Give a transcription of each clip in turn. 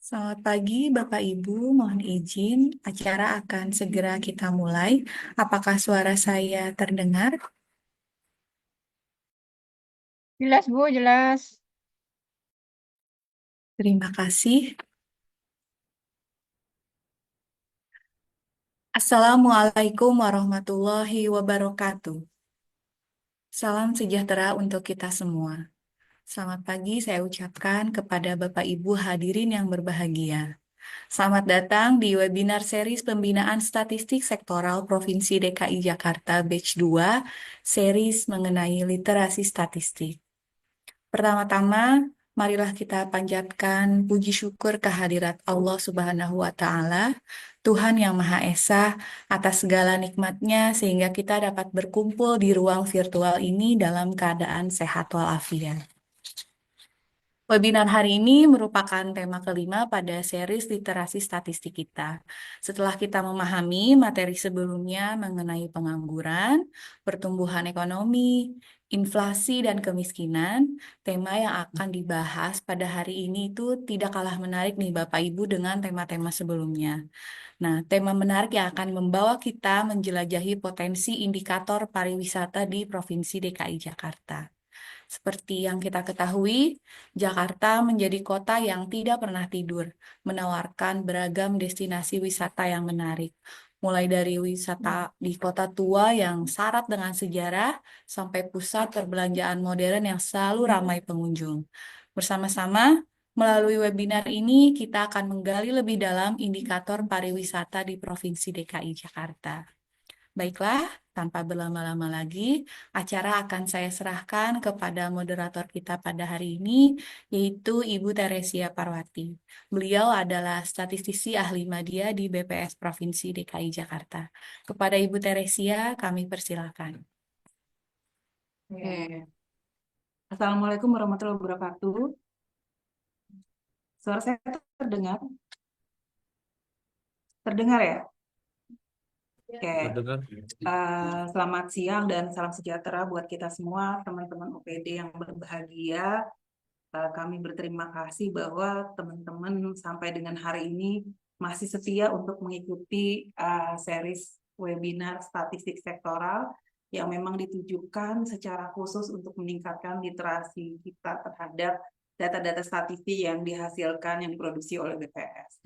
Selamat pagi, Bapak Ibu. Mohon izin, acara akan segera kita mulai. Apakah suara saya terdengar? Jelas, Bu, jelas. Terima kasih. Assalamualaikum warahmatullahi wabarakatuh. Salam sejahtera untuk kita semua. Selamat pagi saya ucapkan kepada Bapak Ibu hadirin yang berbahagia. Selamat datang di webinar series Pembinaan Statistik Sektoral Provinsi DKI Jakarta Batch 2, series mengenai literasi statistik. Pertama-tama, marilah kita panjatkan puji syukur kehadirat Allah Subhanahu wa Ta'ala, Tuhan yang Maha Esa, atas segala nikmatnya sehingga kita dapat berkumpul di ruang virtual ini dalam keadaan sehat walafiat. Webinar hari ini merupakan tema kelima pada series literasi statistik kita. Setelah kita memahami materi sebelumnya mengenai pengangguran, pertumbuhan ekonomi, inflasi, dan kemiskinan, tema yang akan dibahas pada hari ini itu tidak kalah menarik nih Bapak Ibu dengan tema-tema sebelumnya. Nah, tema menarik yang akan membawa kita menjelajahi potensi indikator pariwisata di Provinsi DKI Jakarta. Seperti yang kita ketahui, Jakarta menjadi kota yang tidak pernah tidur, menawarkan beragam destinasi wisata yang menarik. Mulai dari wisata di kota tua yang syarat dengan sejarah, sampai pusat perbelanjaan modern yang selalu ramai pengunjung. Bersama-sama, melalui webinar ini, kita akan menggali lebih dalam indikator pariwisata di Provinsi DKI Jakarta. Baiklah, tanpa berlama-lama lagi, acara akan saya serahkan kepada moderator kita pada hari ini, yaitu Ibu Teresia Parwati. Beliau adalah statistisi ahli media di BPS Provinsi DKI Jakarta. Kepada Ibu Teresia, kami persilakan. Oke. Assalamualaikum warahmatullahi wabarakatuh. Suara saya terdengar? Terdengar ya? Oke. Terdengar. Selamat siang dan salam sejahtera buat kita semua, teman-teman OPD yang berbahagia. Kami berterima kasih bahwa teman-teman sampai dengan hari ini masih setia untuk mengikuti series webinar statistik sektoral yang memang ditujukan secara khusus untuk meningkatkan literasi kita terhadap data-data statistik yang dihasilkan, yang diproduksi oleh BPS.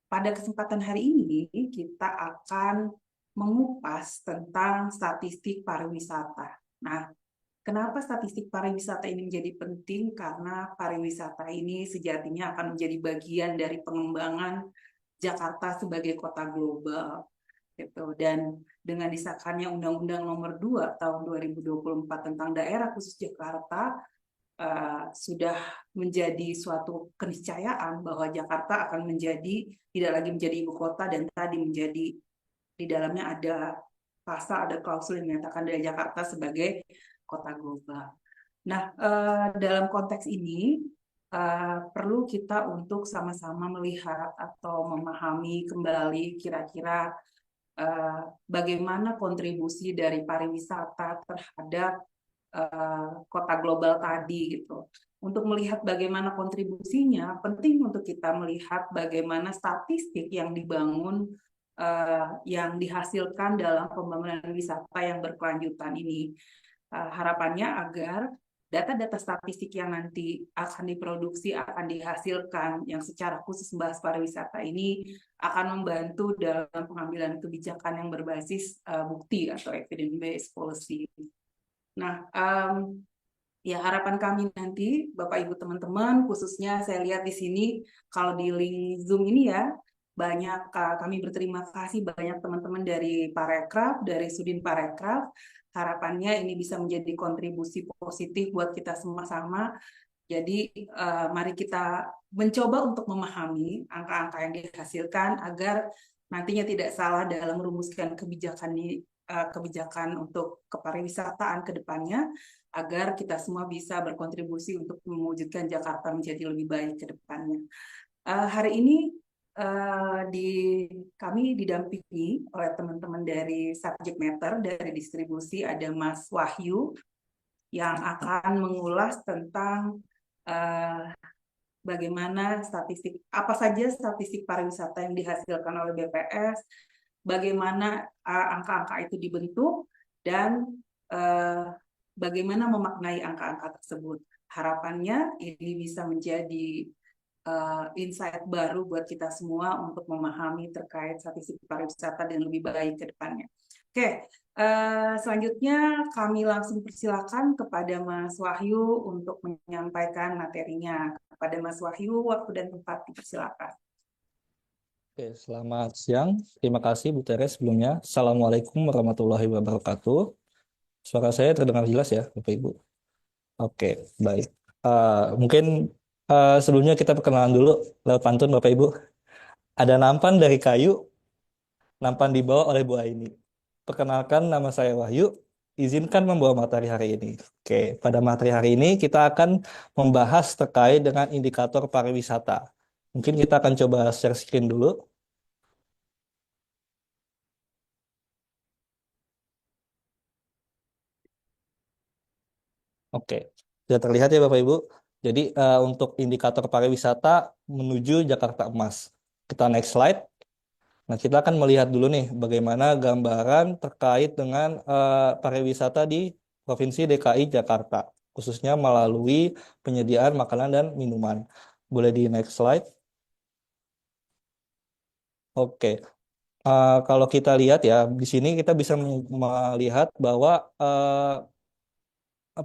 Pada kesempatan hari ini, kita akan mengupas tentang statistik pariwisata. Nah, kenapa statistik pariwisata ini menjadi penting? Karena pariwisata ini sejatinya akan menjadi bagian dari pengembangan Jakarta sebagai kota global. Gitu. Dan dengan disahkannya Undang-Undang Nomor 2 Tahun 2024 tentang Daerah Khusus Jakarta, sudah menjadi suatu keniscayaan bahwa Jakarta akan menjadi tidak lagi menjadi ibu kota dan tadi menjadi di dalamnya ada pasal, ada klausul yang menyatakan dari Jakarta sebagai kota global. Nah, dalam konteks ini perlu kita untuk sama-sama melihat atau memahami kembali kira-kira bagaimana kontribusi dari pariwisata terhadap kota global tadi gitu. Untuk melihat bagaimana kontribusinya, penting untuk kita melihat bagaimana statistik yang dibangun, yang dihasilkan dalam pembangunan wisata yang berkelanjutan ini. Harapannya agar data-data statistik yang nanti akan diproduksi, akan dihasilkan, yang secara khusus membahas pariwisata ini akan membantu dalam pengambilan kebijakan yang berbasis bukti atau evidence-based policy. Nah, ya harapan kami nanti, Bapak Ibu teman-teman, khususnya saya lihat di sini, kalau di link Zoom ini ya, banyak kami berterima kasih banyak teman-teman dari Parekraf, dari Sudin Parekraf. Harapannya ini bisa menjadi kontribusi positif buat kita sama-sama. Jadi mari kita mencoba untuk memahami angka-angka yang dihasilkan agar nantinya tidak salah dalam merumuskan kebijakan untuk kepariwisataan ke depannya, agar kita semua bisa berkontribusi untuk mewujudkan Jakarta menjadi lebih baik ke depannya. Hari ini kami didampingi oleh teman-teman dari subject matter, dari distribusi, ada Mas Wahyu yang akan mengulas tentang bagaimana apa saja statistik pariwisata yang dihasilkan oleh BPS, bagaimana angka-angka itu dibentuk, dan uh, bagaimana memaknai angka-angka tersebut. Harapannya ini bisa menjadi insight baru buat kita semua untuk memahami terkait statistik pariwisata dengan lebih baik ke depannya. Oke, selanjutnya kami langsung persilakan kepada Mas Wahyu untuk menyampaikan materinya. Kepada Mas Wahyu, waktu dan tempat dipersilakan. Oke, selamat siang. Terima kasih Bu Teres sebelumnya. Assalamualaikum warahmatullahi wabarakatuh. Suara saya terdengar jelas ya, Bapak Ibu? Oke, baik. Mungkin sebelumnya kita perkenalan dulu lewat pantun Bapak Ibu. Ada nampan dari kayu, nampan dibawa oleh Bu Aini. Perkenalkan, nama saya Wahyu. Izinkan membawa materi hari ini. Oke, pada materi hari ini kita akan membahas terkait dengan indikator pariwisata. Mungkin kita akan coba share screen dulu. Oke, sudah terlihat ya Bapak Ibu. Jadi untuk indikator pariwisata menuju Jakarta Emas. Kita next slide. Nah, kita akan melihat dulu nih bagaimana gambaran terkait dengan pariwisata di Provinsi DKI Jakarta, khususnya melalui penyediaan makanan dan minuman. Boleh di next slide. Oke, kalau kita lihat ya, di sini kita bisa melihat bahwa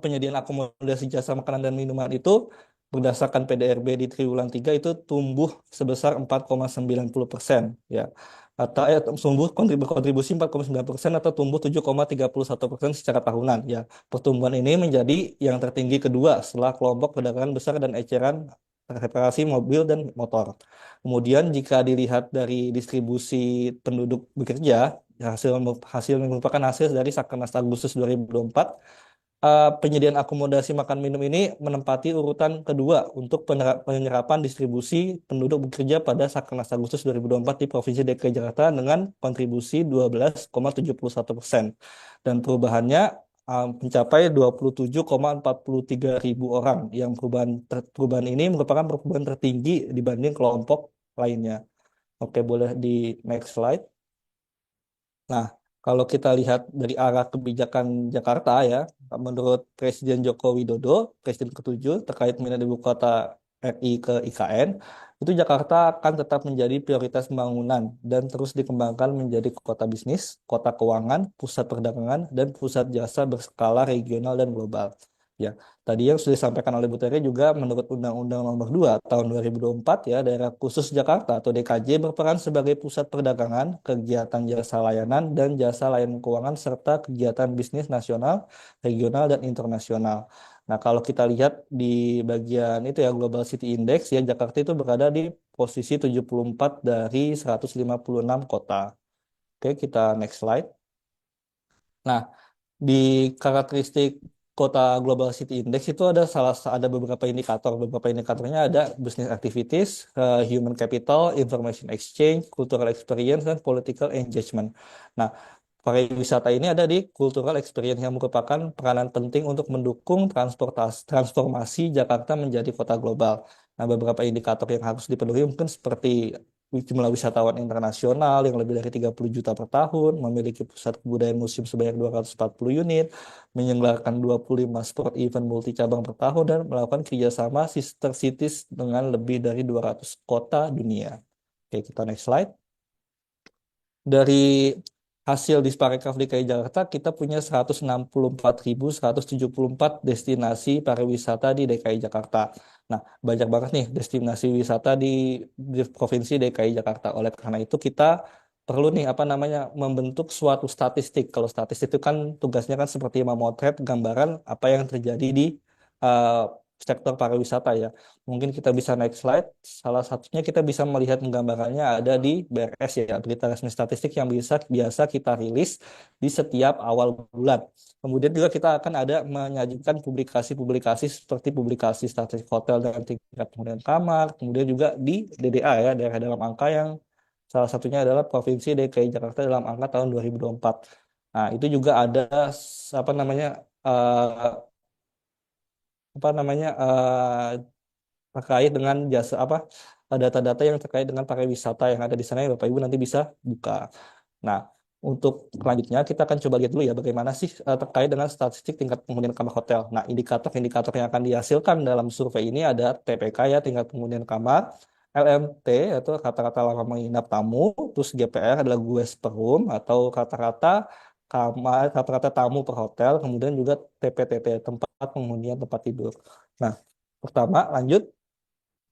penyediaan akomodasi jasa makanan dan minuman itu berdasarkan PDRB di triwulan 3 itu tumbuh sebesar 4,90% ya. Atau tumbuh berkontribusi 4,9% atau tumbuh 7,31% secara tahunan ya. Pertumbuhan ini menjadi yang tertinggi kedua setelah kelompok perdagangan besar dan eceran reparasi mobil dan motor. Kemudian jika dilihat dari distribusi penduduk bekerja, hasil hasil merupakan hasil dari Sakernas Agustus 2024, penyediaan akomodasi makan minum ini menempati urutan kedua untuk penyerapan distribusi penduduk bekerja pada Sakernas Agustus 2024 di Provinsi DKI Jakarta dengan kontribusi 12,71%. Dan perubahannya mencapai 27,43 ribu orang. Yang perubahan ini merupakan perubahan tertinggi dibanding kelompok lainnya. Oke, boleh di next slide. Nah, kalau kita lihat dari arah kebijakan Jakarta ya, menurut Presiden Joko Widodo, Presiden ke-7 terkait pemindahan ibu kota RI ke IKN, itu Jakarta akan tetap menjadi prioritas pembangunan dan terus dikembangkan menjadi kota bisnis, kota keuangan, pusat perdagangan, dan pusat jasa berskala regional dan global. Ya, tadi yang sudah disampaikan oleh Bu Tere juga menurut Undang-Undang Nomor 2 Tahun 2024 ya, daerah khusus Jakarta atau DKJ berperan sebagai pusat perdagangan, kegiatan jasa layanan dan jasa layanan keuangan serta kegiatan bisnis nasional, regional dan internasional. Nah, kalau kita lihat di bagian itu ya Global City Index ya, Jakarta itu berada di posisi 74 dari 156 kota. Oke, kita next slide. Nah, di karakteristik kota Global City Index itu ada beberapa indikator. Beberapa indikatornya ada business activities, human capital, information exchange, cultural experience, dan political engagement. Nah, pariwisata ini ada di cultural experience yang merupakan peranan penting untuk mendukung transformasi Jakarta menjadi kota global. Nah, beberapa indikator yang harus dipenuhi mungkin seperti jumlah wisatawan internasional yang lebih dari 30 juta per tahun, memiliki pusat kebudayaan museum sebanyak 240 unit, menyelenggarakan 25 sport event multi cabang per tahun, dan melakukan kerjasama sister cities dengan lebih dari 200 kota dunia. Oke, kita next slide. Dari hasil Disparekraf DKI Jakarta, kita punya 164.174 destinasi pariwisata di DKI Jakarta. Nah, banyak banget nih destinasi wisata di Provinsi DKI Jakarta. Oleh karena itu kita perlu nih membentuk suatu statistik. Kalau statistik itu kan tugasnya kan seperti memotret gambaran apa yang terjadi di uh, sektor pariwisata ya. Mungkin kita bisa naik slide. Salah satunya kita bisa melihat gambarannya ada di BRS ya, Berita Resmi Statistik yang biasa kita rilis di setiap awal bulan. Kemudian juga kita akan ada menyajikan publikasi-publikasi seperti publikasi statistik hotel dengan tingkat penghunian kamar, kemudian juga di DDA ya, daerah dalam angka yang salah satunya adalah Provinsi DKI Jakarta dalam angka tahun 2024. Nah, itu juga ada apa namanya eh, apa namanya terkait dengan jasa apa data-data yang terkait dengan pariwisata yang ada di sana yang Bapak Ibu nanti bisa buka. Nah, untuk selanjutnya kita akan coba lihat dulu ya bagaimana sih terkait dengan statistik tingkat penghunian kamar hotel. Nah, indikator-indikator yang akan dihasilkan dalam survei ini ada TPK ya, tingkat penghunian kamar, LMT atau rata-rata lama menginap tamu, terus GPR adalah guest per room atau rata-rata kamar, rata-rata tamu per hotel, kemudian juga TPTT tempat penghunian tempat tidur. Nah, pertama lanjut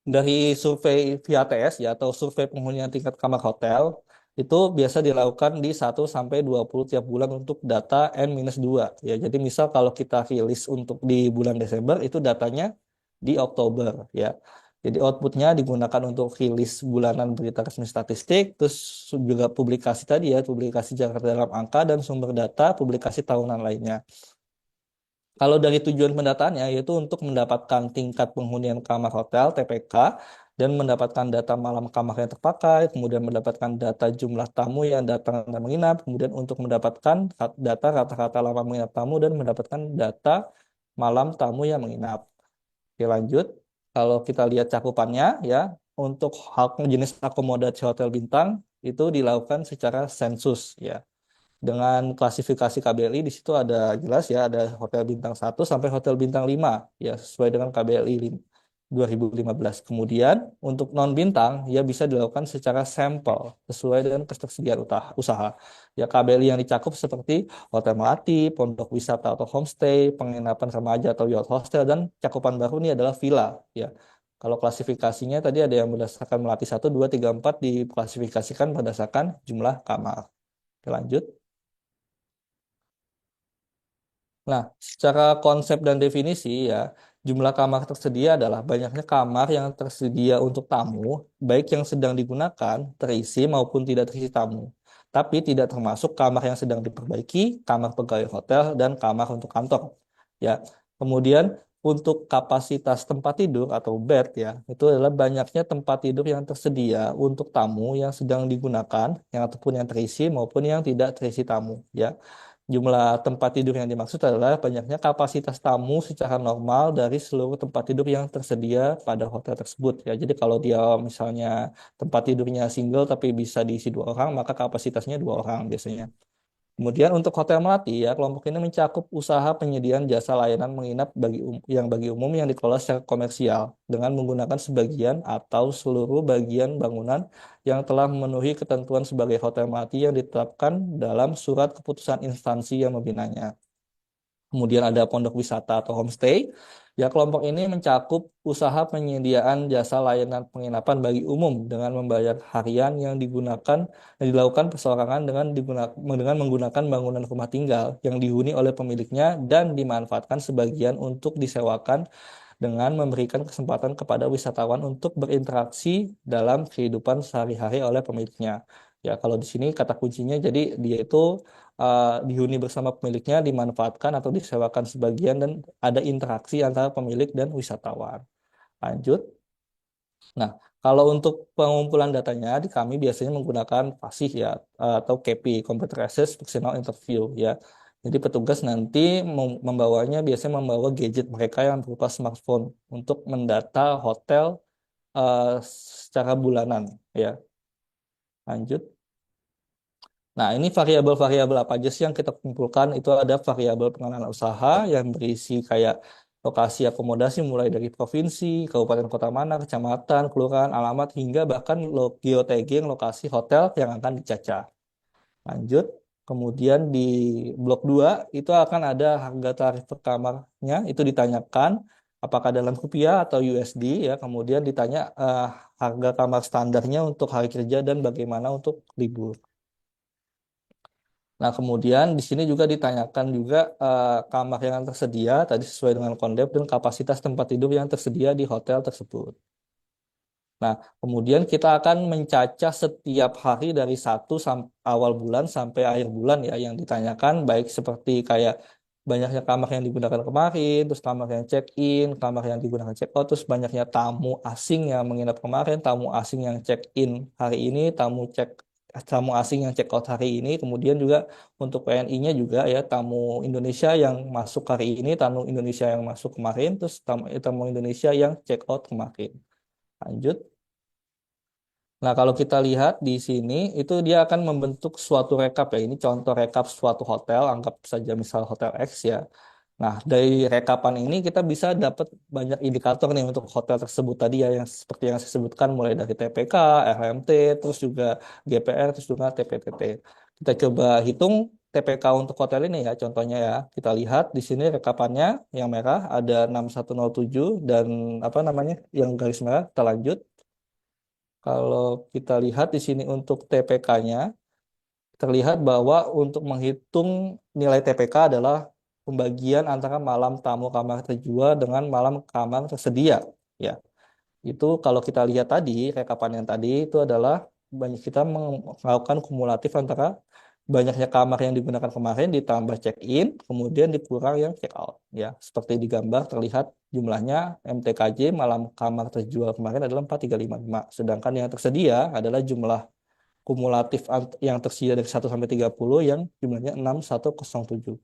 dari survei via TS ya atau survei penghunian tingkat kamar hotel itu biasa dilakukan di 1 sampai 20 tiap bulan untuk data N-2 ya. Jadi misal kalau kita rilis untuk di bulan Desember itu datanya di Oktober ya. Jadi outputnya digunakan untuk rilis bulanan berita resmi statistik, terus juga publikasi tadi ya, publikasi Jakarta dalam angka dan sumber data publikasi tahunan lainnya. Kalau dari tujuan pendataannya yaitu untuk mendapatkan tingkat penghunian kamar hotel TPK dan mendapatkan data malam kamar yang terpakai, kemudian mendapatkan data jumlah tamu yang datang dan menginap, kemudian untuk mendapatkan data rata-rata lama menginap tamu dan mendapatkan data malam tamu yang menginap. Oke, lanjut. Kalau kita lihat cakupannya ya, untuk hal jenis akomodasi hotel bintang itu dilakukan secara sensus ya dengan klasifikasi KBLI di situ ada jelas ya ada hotel bintang 1 sampai hotel bintang 5 ya sesuai dengan KBLI 2015. Kemudian untuk non bintang ya bisa dilakukan secara sampel sesuai dengan ketersediaan usaha. Ya KBLI yang dicakup seperti hotel melati, pondok wisata atau homestay, penginapan remaja atau yacht hostel dan cakupan baru ini adalah villa ya. Kalau klasifikasinya tadi ada yang berdasarkan melati 1, 2, 3, 4 diklasifikasikan berdasarkan jumlah kamar. Oke, lanjut. Nah, secara konsep dan definisi ya, jumlah kamar tersedia adalah banyaknya kamar yang tersedia untuk tamu, baik yang sedang digunakan, terisi maupun tidak terisi tamu. Tapi tidak termasuk kamar yang sedang diperbaiki, kamar pegawai hotel, dan kamar untuk kantor. Ya, kemudian untuk kapasitas tempat tidur atau bed ya, itu adalah banyaknya tempat tidur yang tersedia untuk tamu yang sedang digunakan, yang ataupun yang terisi maupun yang tidak terisi tamu. Ya, jumlah tempat tidur yang dimaksud adalah banyaknya kapasitas tamu secara normal dari seluruh tempat tidur yang tersedia pada hotel tersebut ya. Jadi kalau dia misalnya tempat tidurnya single tapi bisa diisi 2 orang, maka kapasitasnya 2 orang biasanya. Kemudian untuk hotel melati ya, kelompok ini mencakup usaha penyediaan jasa layanan menginap bagi umum yang dikelola secara komersial dengan menggunakan sebagian atau seluruh bagian bangunan yang telah memenuhi ketentuan sebagai hotel melati yang ditetapkan dalam surat keputusan instansi yang membinanya. Kemudian ada pondok wisata atau homestay. Ya, kelompok ini mencakup usaha penyediaan jasa layanan penginapan bagi umum dengan membayar harian yang digunakan dan dilakukan perseorangan dengan menggunakan bangunan rumah tinggal yang dihuni oleh pemiliknya dan dimanfaatkan sebagian untuk disewakan dengan memberikan kesempatan kepada wisatawan untuk berinteraksi dalam kehidupan sehari-hari oleh pemiliknya. Ya, kalau di sini kata kuncinya jadi dia itu dihuni bersama pemiliknya, dimanfaatkan atau disewakan sebagian dan ada interaksi antara pemilik dan wisatawan. Lanjut. Nah, kalau untuk pengumpulan datanya di kami biasanya menggunakan FASIH ya atau KP, Computer Assisted Personal Interview ya. Jadi petugas nanti membawanya biasanya membawa gadget mereka yang berupa smartphone untuk mendata hotel eh, secara bulanan ya. Lanjut. Nah, ini variabel-variabel apa aja sih yang kita kumpulkan? Itu ada variabel pengenalan usaha yang berisi kayak lokasi akomodasi mulai dari provinsi, kabupaten kota mana, kecamatan, kelurahan, alamat, hingga bahkan geotagging lokasi hotel yang akan dicacah. Lanjut. Kemudian di blok 2 itu akan ada harga tarif per kamarnya, itu ditanyakan apakah dalam rupiah atau USD ya. Kemudian ditanya harga kamar standarnya untuk hari kerja dan bagaimana untuk libur. Nah, kemudian di sini juga ditanyakan juga kamar yang tersedia tadi sesuai dengan kondep dan kapasitas tempat tidur yang tersedia di hotel tersebut. Nah, kemudian kita akan mencacah setiap hari dari awal bulan sampai akhir bulan ya yang ditanyakan baik seperti kayak banyaknya kamar yang digunakan kemarin, terus kamar yang check-in, kamar yang digunakan check-out, terus banyaknya tamu asing yang menginap kemarin, tamu asing yang check-in hari ini, tamu tamu asing yang check out hari ini, kemudian juga untuk WNI-nya juga ya, tamu Indonesia yang masuk hari ini, tamu Indonesia yang masuk kemarin, terus tamu Indonesia yang check out kemarin. Lanjut. Nah, kalau kita lihat di sini, itu dia akan membentuk suatu rekap ya. Ini contoh rekap suatu hotel, anggap saja misal Hotel X ya. Nah, dari rekapan ini kita bisa dapat banyak indikator nih untuk hotel tersebut tadi ya, yang seperti yang saya sebutkan, mulai dari TPK, RMT, terus juga GPR, terus juga TPTT. Kita coba hitung TPK untuk hotel ini ya, contohnya ya. Kita lihat di sini rekapannya yang merah ada 6107 dan apa namanya, yang garis merah. Kita lanjut. Kalau kita lihat di sini untuk TPK-nya, terlihat bahwa untuk menghitung nilai TPK adalah pembagian antara malam tamu kamar terjual dengan malam kamar tersedia. Ya, itu kalau kita lihat tadi, rekapan yang tadi itu adalah banyak kita melakukan kumulatif antara banyaknya kamar yang digunakan kemarin ditambah check-in, kemudian dikurang yang check-out. Ya, seperti di gambar terlihat jumlahnya MTKJ malam kamar terjual kemarin adalah 4355, sedangkan yang tersedia adalah jumlah kumulatif yang tersedia dari 1 sampai 30 yang jumlahnya 6107.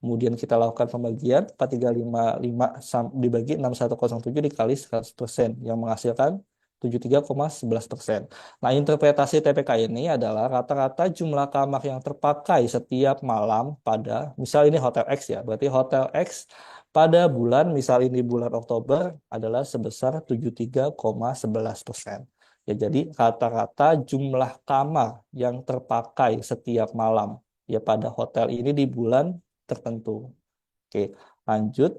Kemudian kita lakukan pembagian 4355 dibagi 6107 dikali 100% yang menghasilkan 73,11%. Nah, interpretasi TPK ini adalah rata-rata jumlah kamar yang terpakai setiap malam pada, misal ini Hotel X ya, berarti Hotel X pada bulan, misal ini bulan Oktober, adalah sebesar 73,11%. Ya, jadi rata-rata jumlah kamar yang terpakai setiap malam ya pada hotel ini di bulan tertentu. Oke, lanjut.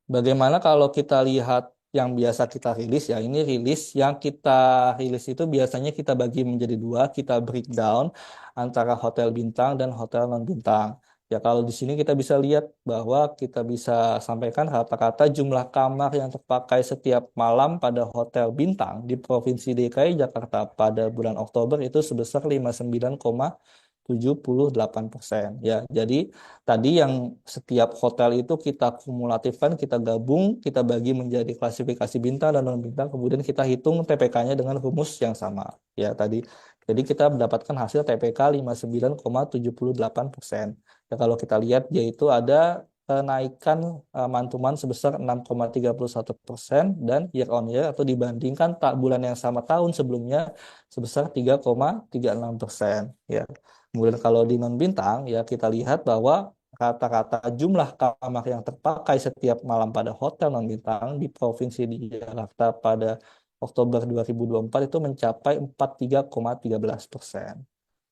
Bagaimana kalau kita lihat yang biasa kita rilis ya, ini rilis yang kita rilis itu biasanya kita bagi menjadi dua, kita breakdown antara hotel bintang dan hotel non bintang. Ya, kalau di sini kita bisa lihat bahwa kita bisa sampaikan rata-rata jumlah kamar yang terpakai setiap malam pada hotel bintang di Provinsi DKI Jakarta pada bulan Oktober itu sebesar 59,78%. Ya, jadi tadi yang setiap hotel itu kita kumulatifkan, kita gabung, kita bagi menjadi klasifikasi bintang dan non bintang, kemudian kita hitung TPK-nya dengan rumus yang sama. Ya, tadi. Jadi kita mendapatkan hasil TPK 59,78%. Ya, kalau kita lihat yaitu ada kenaikan mantuman sebesar 6,31% dan year on year atau dibandingkan bulan yang sama tahun sebelumnya sebesar 3,36%. Ya. Kemudian kalau di non bintang ya kita lihat bahwa rata-rata jumlah kamar yang terpakai setiap malam pada hotel non bintang di Provinsi di Jakarta pada Oktober 2024 itu mencapai 43,13%.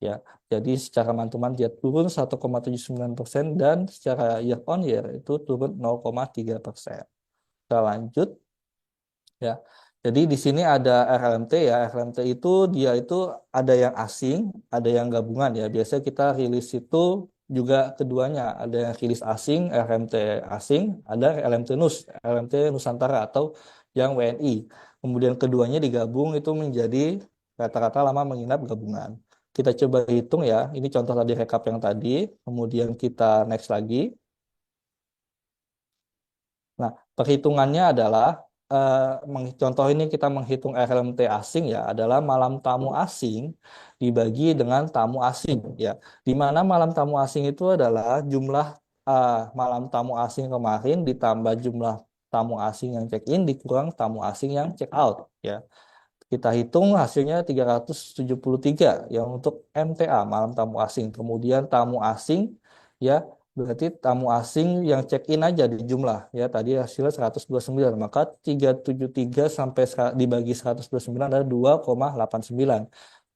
Ya, jadi secara mantuman dia turun 1,79% dan secara year on year itu turun 0,3%. Kita lanjut ya. Jadi di sini ada RLMT ya. RLMT itu dia itu ada yang asing, ada yang gabungan ya. Biasanya kita rilis itu juga keduanya. Ada yang rilis asing, RLMT asing, ada RLMT Nusantara atau yang WNI. Kemudian keduanya digabung itu menjadi rata-rata lama menginap gabungan. Kita coba hitung ya. Ini contoh tadi rekap yang tadi. Kemudian kita next lagi. Nah, perhitungannya adalah contoh ini kita menghitung RLMT asing ya, adalah malam tamu asing dibagi dengan tamu asing ya. Di mana malam tamu asing itu adalah jumlah malam tamu asing kemarin ditambah jumlah tamu asing yang check-in dikurang tamu asing yang check-out ya. Kita hitung hasilnya 373 yang untuk MTA malam tamu asing. Kemudian tamu asing ya berarti tamu asing yang check-in aja di jumlah ya tadi hasilnya 129, maka 373 sampai dibagi 129 adalah 2,89.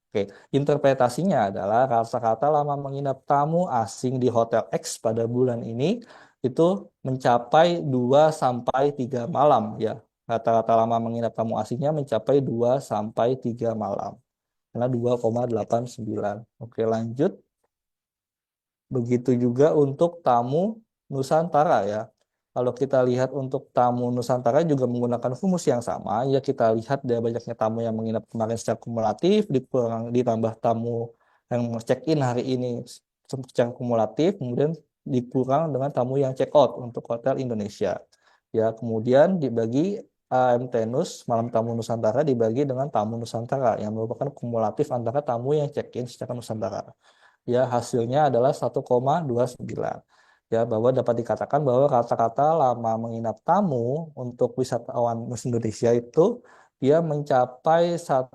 Oke, interpretasinya adalah rata-rata lama menginap tamu asing di Hotel X pada bulan ini itu mencapai 2 sampai 3 malam ya. Rata-rata lama menginap tamu asingnya mencapai 2 sampai 3 malam. Karena 2,89. Oke, lanjut. Begitu juga untuk tamu Nusantara ya. Kalau kita lihat untuk tamu Nusantara juga menggunakan rumus yang sama, ya kita lihat dari banyaknya tamu yang menginap kemarin secara kumulatif, ditambah tamu yang check-in hari ini secara kumulatif, kemudian dikurang dengan tamu yang check-out untuk hotel Indonesia. Ya, kemudian dibagi AMTNUS malam tamu Nusantara dibagi dengan tamu Nusantara yang merupakan kumulatif antara tamu yang check-in secara Nusantara. Ya, hasilnya adalah 1,29. Ya, bahwa dapat dikatakan bahwa rata-rata lama menginap tamu untuk wisatawan Indonesia itu dia mencapai 1,2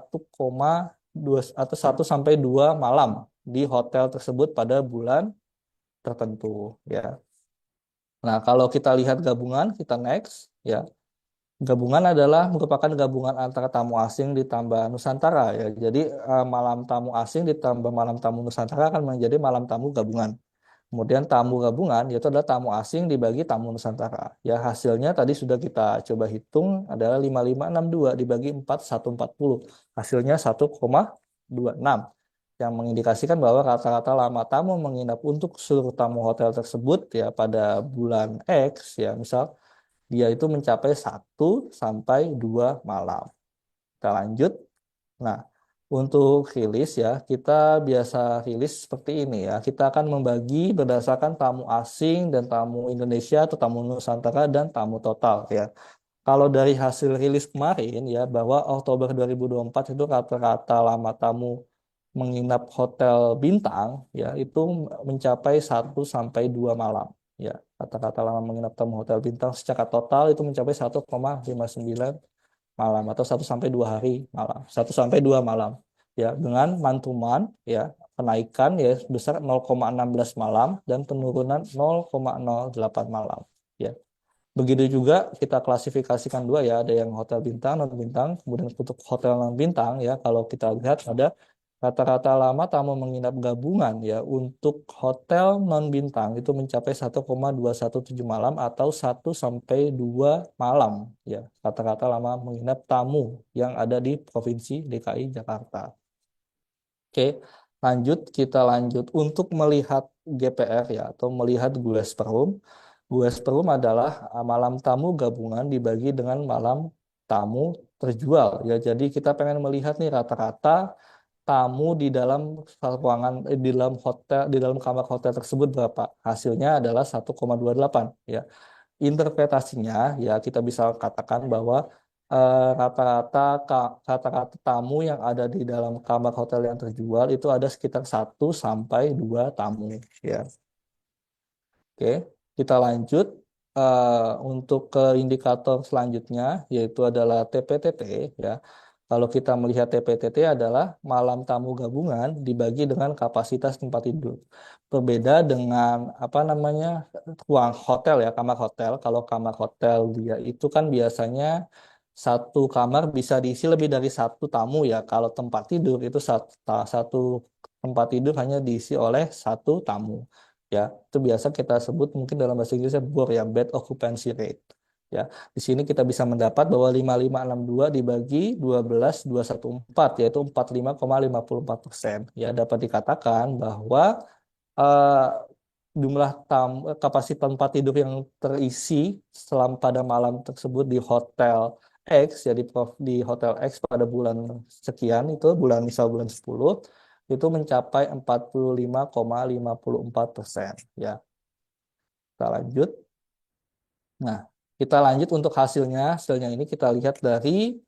atau 1 sampai 2 malam di hotel tersebut pada bulan tertentu, ya. Nah, kalau kita lihat gabungan, kita next, ya. Gabungan adalah merupakan gabungan antara tamu asing ditambah Nusantara, ya. Jadi malam tamu asing ditambah malam tamu Nusantara akan menjadi malam tamu gabungan. Kemudian tamu gabungan yaitu adalah tamu asing dibagi tamu Nusantara. Ya, hasilnya tadi sudah kita coba hitung adalah 5562 dibagi 4140. Hasilnya 1,26 yang mengindikasikan bahwa rata-rata lama tamu menginap untuk seluruh tamu hotel tersebut ya pada bulan X ya misal dia itu mencapai 1 sampai 2 malam. Kita lanjut. Nah, untuk rilis ya, kita biasa rilis seperti ini ya. Kita akan membagi berdasarkan tamu asing dan tamu Indonesia atau tamu Nusantara dan tamu total ya. Kalau dari hasil rilis kemarin ya, bahwa Oktober 2024 itu rata-rata lama tamu menginap hotel bintang ya, itu mencapai 1 sampai 2 malam. Ya, kata-kata lama menginap tamu hotel bintang secara total itu mencapai 1,59 malam atau 1 sampai 2 hari malam, 1 sampai 2 malam ya dengan mantuman ya kenaikan ya sebesar 0,16 malam dan penurunan 0,08 malam ya. Begitu juga kita klasifikasikan dua ya, ada yang hotel bintang, non bintang, kemudian untuk hotel non bintang ya kalau kita lihat ada rata-rata lama tamu menginap gabungan ya untuk hotel non bintang itu mencapai 1,217 malam atau 1 sampai 2 malam ya rata-rata lama menginap tamu yang ada di Provinsi DKI Jakarta. Oke, kita lanjut untuk melihat GPR ya atau melihat Gules Perum. Gules Perum adalah malam tamu gabungan dibagi dengan malam tamu terjual ya. Jadi kita pengen melihat nih rata-rata tamu di dalam ruangan di dalam hotel di dalam kamar hotel tersebut berapa. Hasilnya adalah 1,28 ya. Interpretasinya ya kita bisa katakan bahwa rata-rata rata-rata tamu yang ada di dalam kamar hotel yang terjual itu ada sekitar 1 sampai 2 tamu ya. Oke, kita lanjut untuk ke indikator selanjutnya yaitu adalah TPTT ya. Kalau kita melihat TPTT adalah malam tamu gabungan dibagi dengan kapasitas tempat tidur. Berbeda dengan apa namanya ruang hotel ya, kamar hotel. Kalau kamar hotel dia itu kan biasanya satu kamar bisa diisi lebih dari satu tamu ya. Kalau tempat tidur itu satu tempat tidur hanya diisi oleh satu tamu. Ya, itu biasa kita sebut mungkin dalam bahasa Inggrisnya BOR ya, bed occupancy rate. Ya, di sini kita bisa mendapat bahwa 5562 dibagi 12,214 yaitu 45,54%. Ya, dapat dikatakan bahwa eh, jumlah kapasitas tempat tidur yang terisi selama pada malam tersebut di hotel X ya di hotel X pada bulan sekian itu bulan 10 itu mencapai 45,54% ya. Kita lanjut. Nah, kita lanjut untuk hasilnya. Hasilnya ini kita lihat dari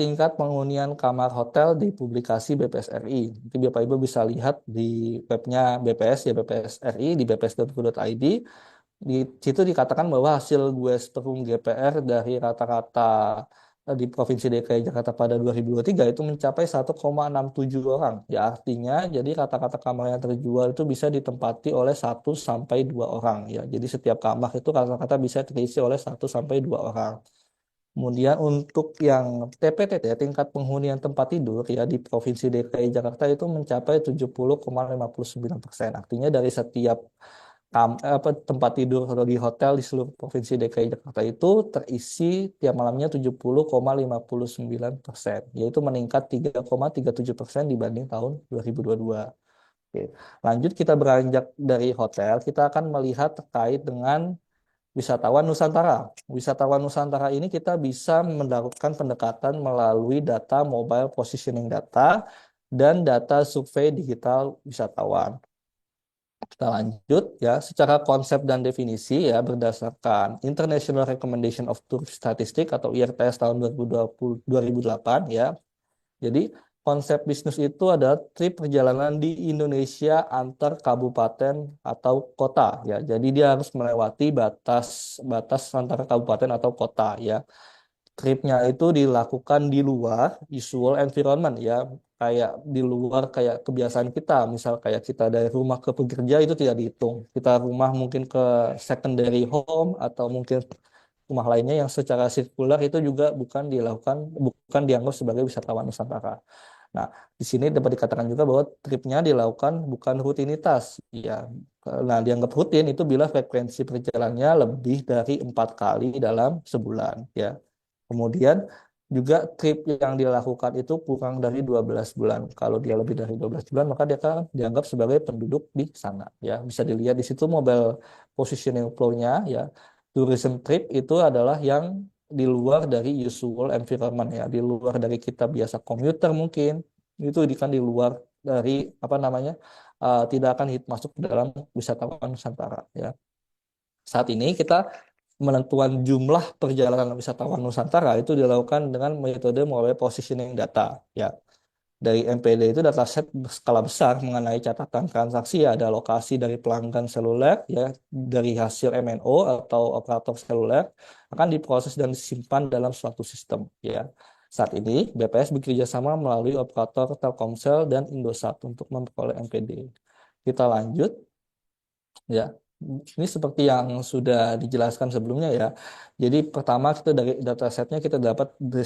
tingkat penghunian kamar hotel di publikasi BPS RI. Nanti Bapak Ibu bisa lihat di webnya BPS ya BPS RI di bps.go.id. Di situ dikatakan bahwa hasil Perum GPR dari rata-rata di Provinsi DKI Jakarta pada 2023 itu mencapai 1,67 orang. Ya artinya jadi rata-rata kamar yang terjual itu bisa ditempati oleh 1 sampai 2 orang. Ya jadi setiap kamar itu rata-rata bisa terisi oleh 1 sampai 2 orang. Kemudian untuk yang TPTT, tingkat penghunian tempat tidur ya di Provinsi DKI Jakarta itu mencapai 70,59%. Artinya dari setiap tempat tidur di hotel di seluruh Provinsi DKI Jakarta itu terisi tiap malamnya 70,59%, yaitu meningkat 3,37% dibanding tahun 2022. Oke. Lanjut kita beranjak dari hotel, kita akan melihat terkait dengan wisatawan Nusantara. Wisatawan Nusantara ini kita bisa melakukan pendekatan melalui data mobile positioning data dan data survei digital wisatawan. Kita lanjut ya, secara konsep dan definisi ya berdasarkan International Recommendation of Tour Statistics atau IRTS tahun 2008 ya. Jadi konsep bisnis itu adalah trip perjalanan di Indonesia antar kabupaten atau kota ya. Jadi dia harus melewati batas antara kabupaten atau kota ya. Tripnya itu dilakukan di luar usual environment ya, kayak di luar kayak kebiasaan kita, misal kayak kita dari rumah ke pekerja itu tidak dihitung, kita rumah mungkin ke secondary home atau mungkin rumah lainnya yang secara sirkular itu juga bukan dianggap sebagai wisatawan Nusantara. Nah, di sini dapat dikatakan juga bahwa tripnya dilakukan bukan rutinitas ya. Nah, dianggap rutin itu bila frekuensi perjalanannya lebih dari 4 kali dalam sebulan ya. Kemudian juga trip yang dilakukan itu kurang dari 12 bulan. Kalau dia lebih dari 12 bulan, maka dia akan dianggap sebagai penduduk di sana. Ya, bisa dilihat di situ mobile positioning flow-nya. Ya, tourism trip itu adalah yang di luar dari usual environment ya, di luar dari kita biasa komuter mungkin. Itu kan di luar dari apa namanya, tidak akan masuk dalam wisatawan Nusantara. Ya, saat ini kita menentuan jumlah perjalanan wisatawan Nusantara itu dilakukan dengan metode mobile positioning data ya. Dari MPD itu dataset berskala besar mengenai catatan transaksi ya, ada lokasi dari pelanggan seluler ya, dari hasil MNO atau operator seluler akan diproses dan disimpan dalam suatu sistem ya. Saat ini BPS bekerja sama melalui operator Telkomsel dan Indosat untuk memperoleh MPD. Kita lanjut ya. Ini seperti yang sudah dijelaskan sebelumnya ya. Jadi pertama kita dari datasetnya kita dapat the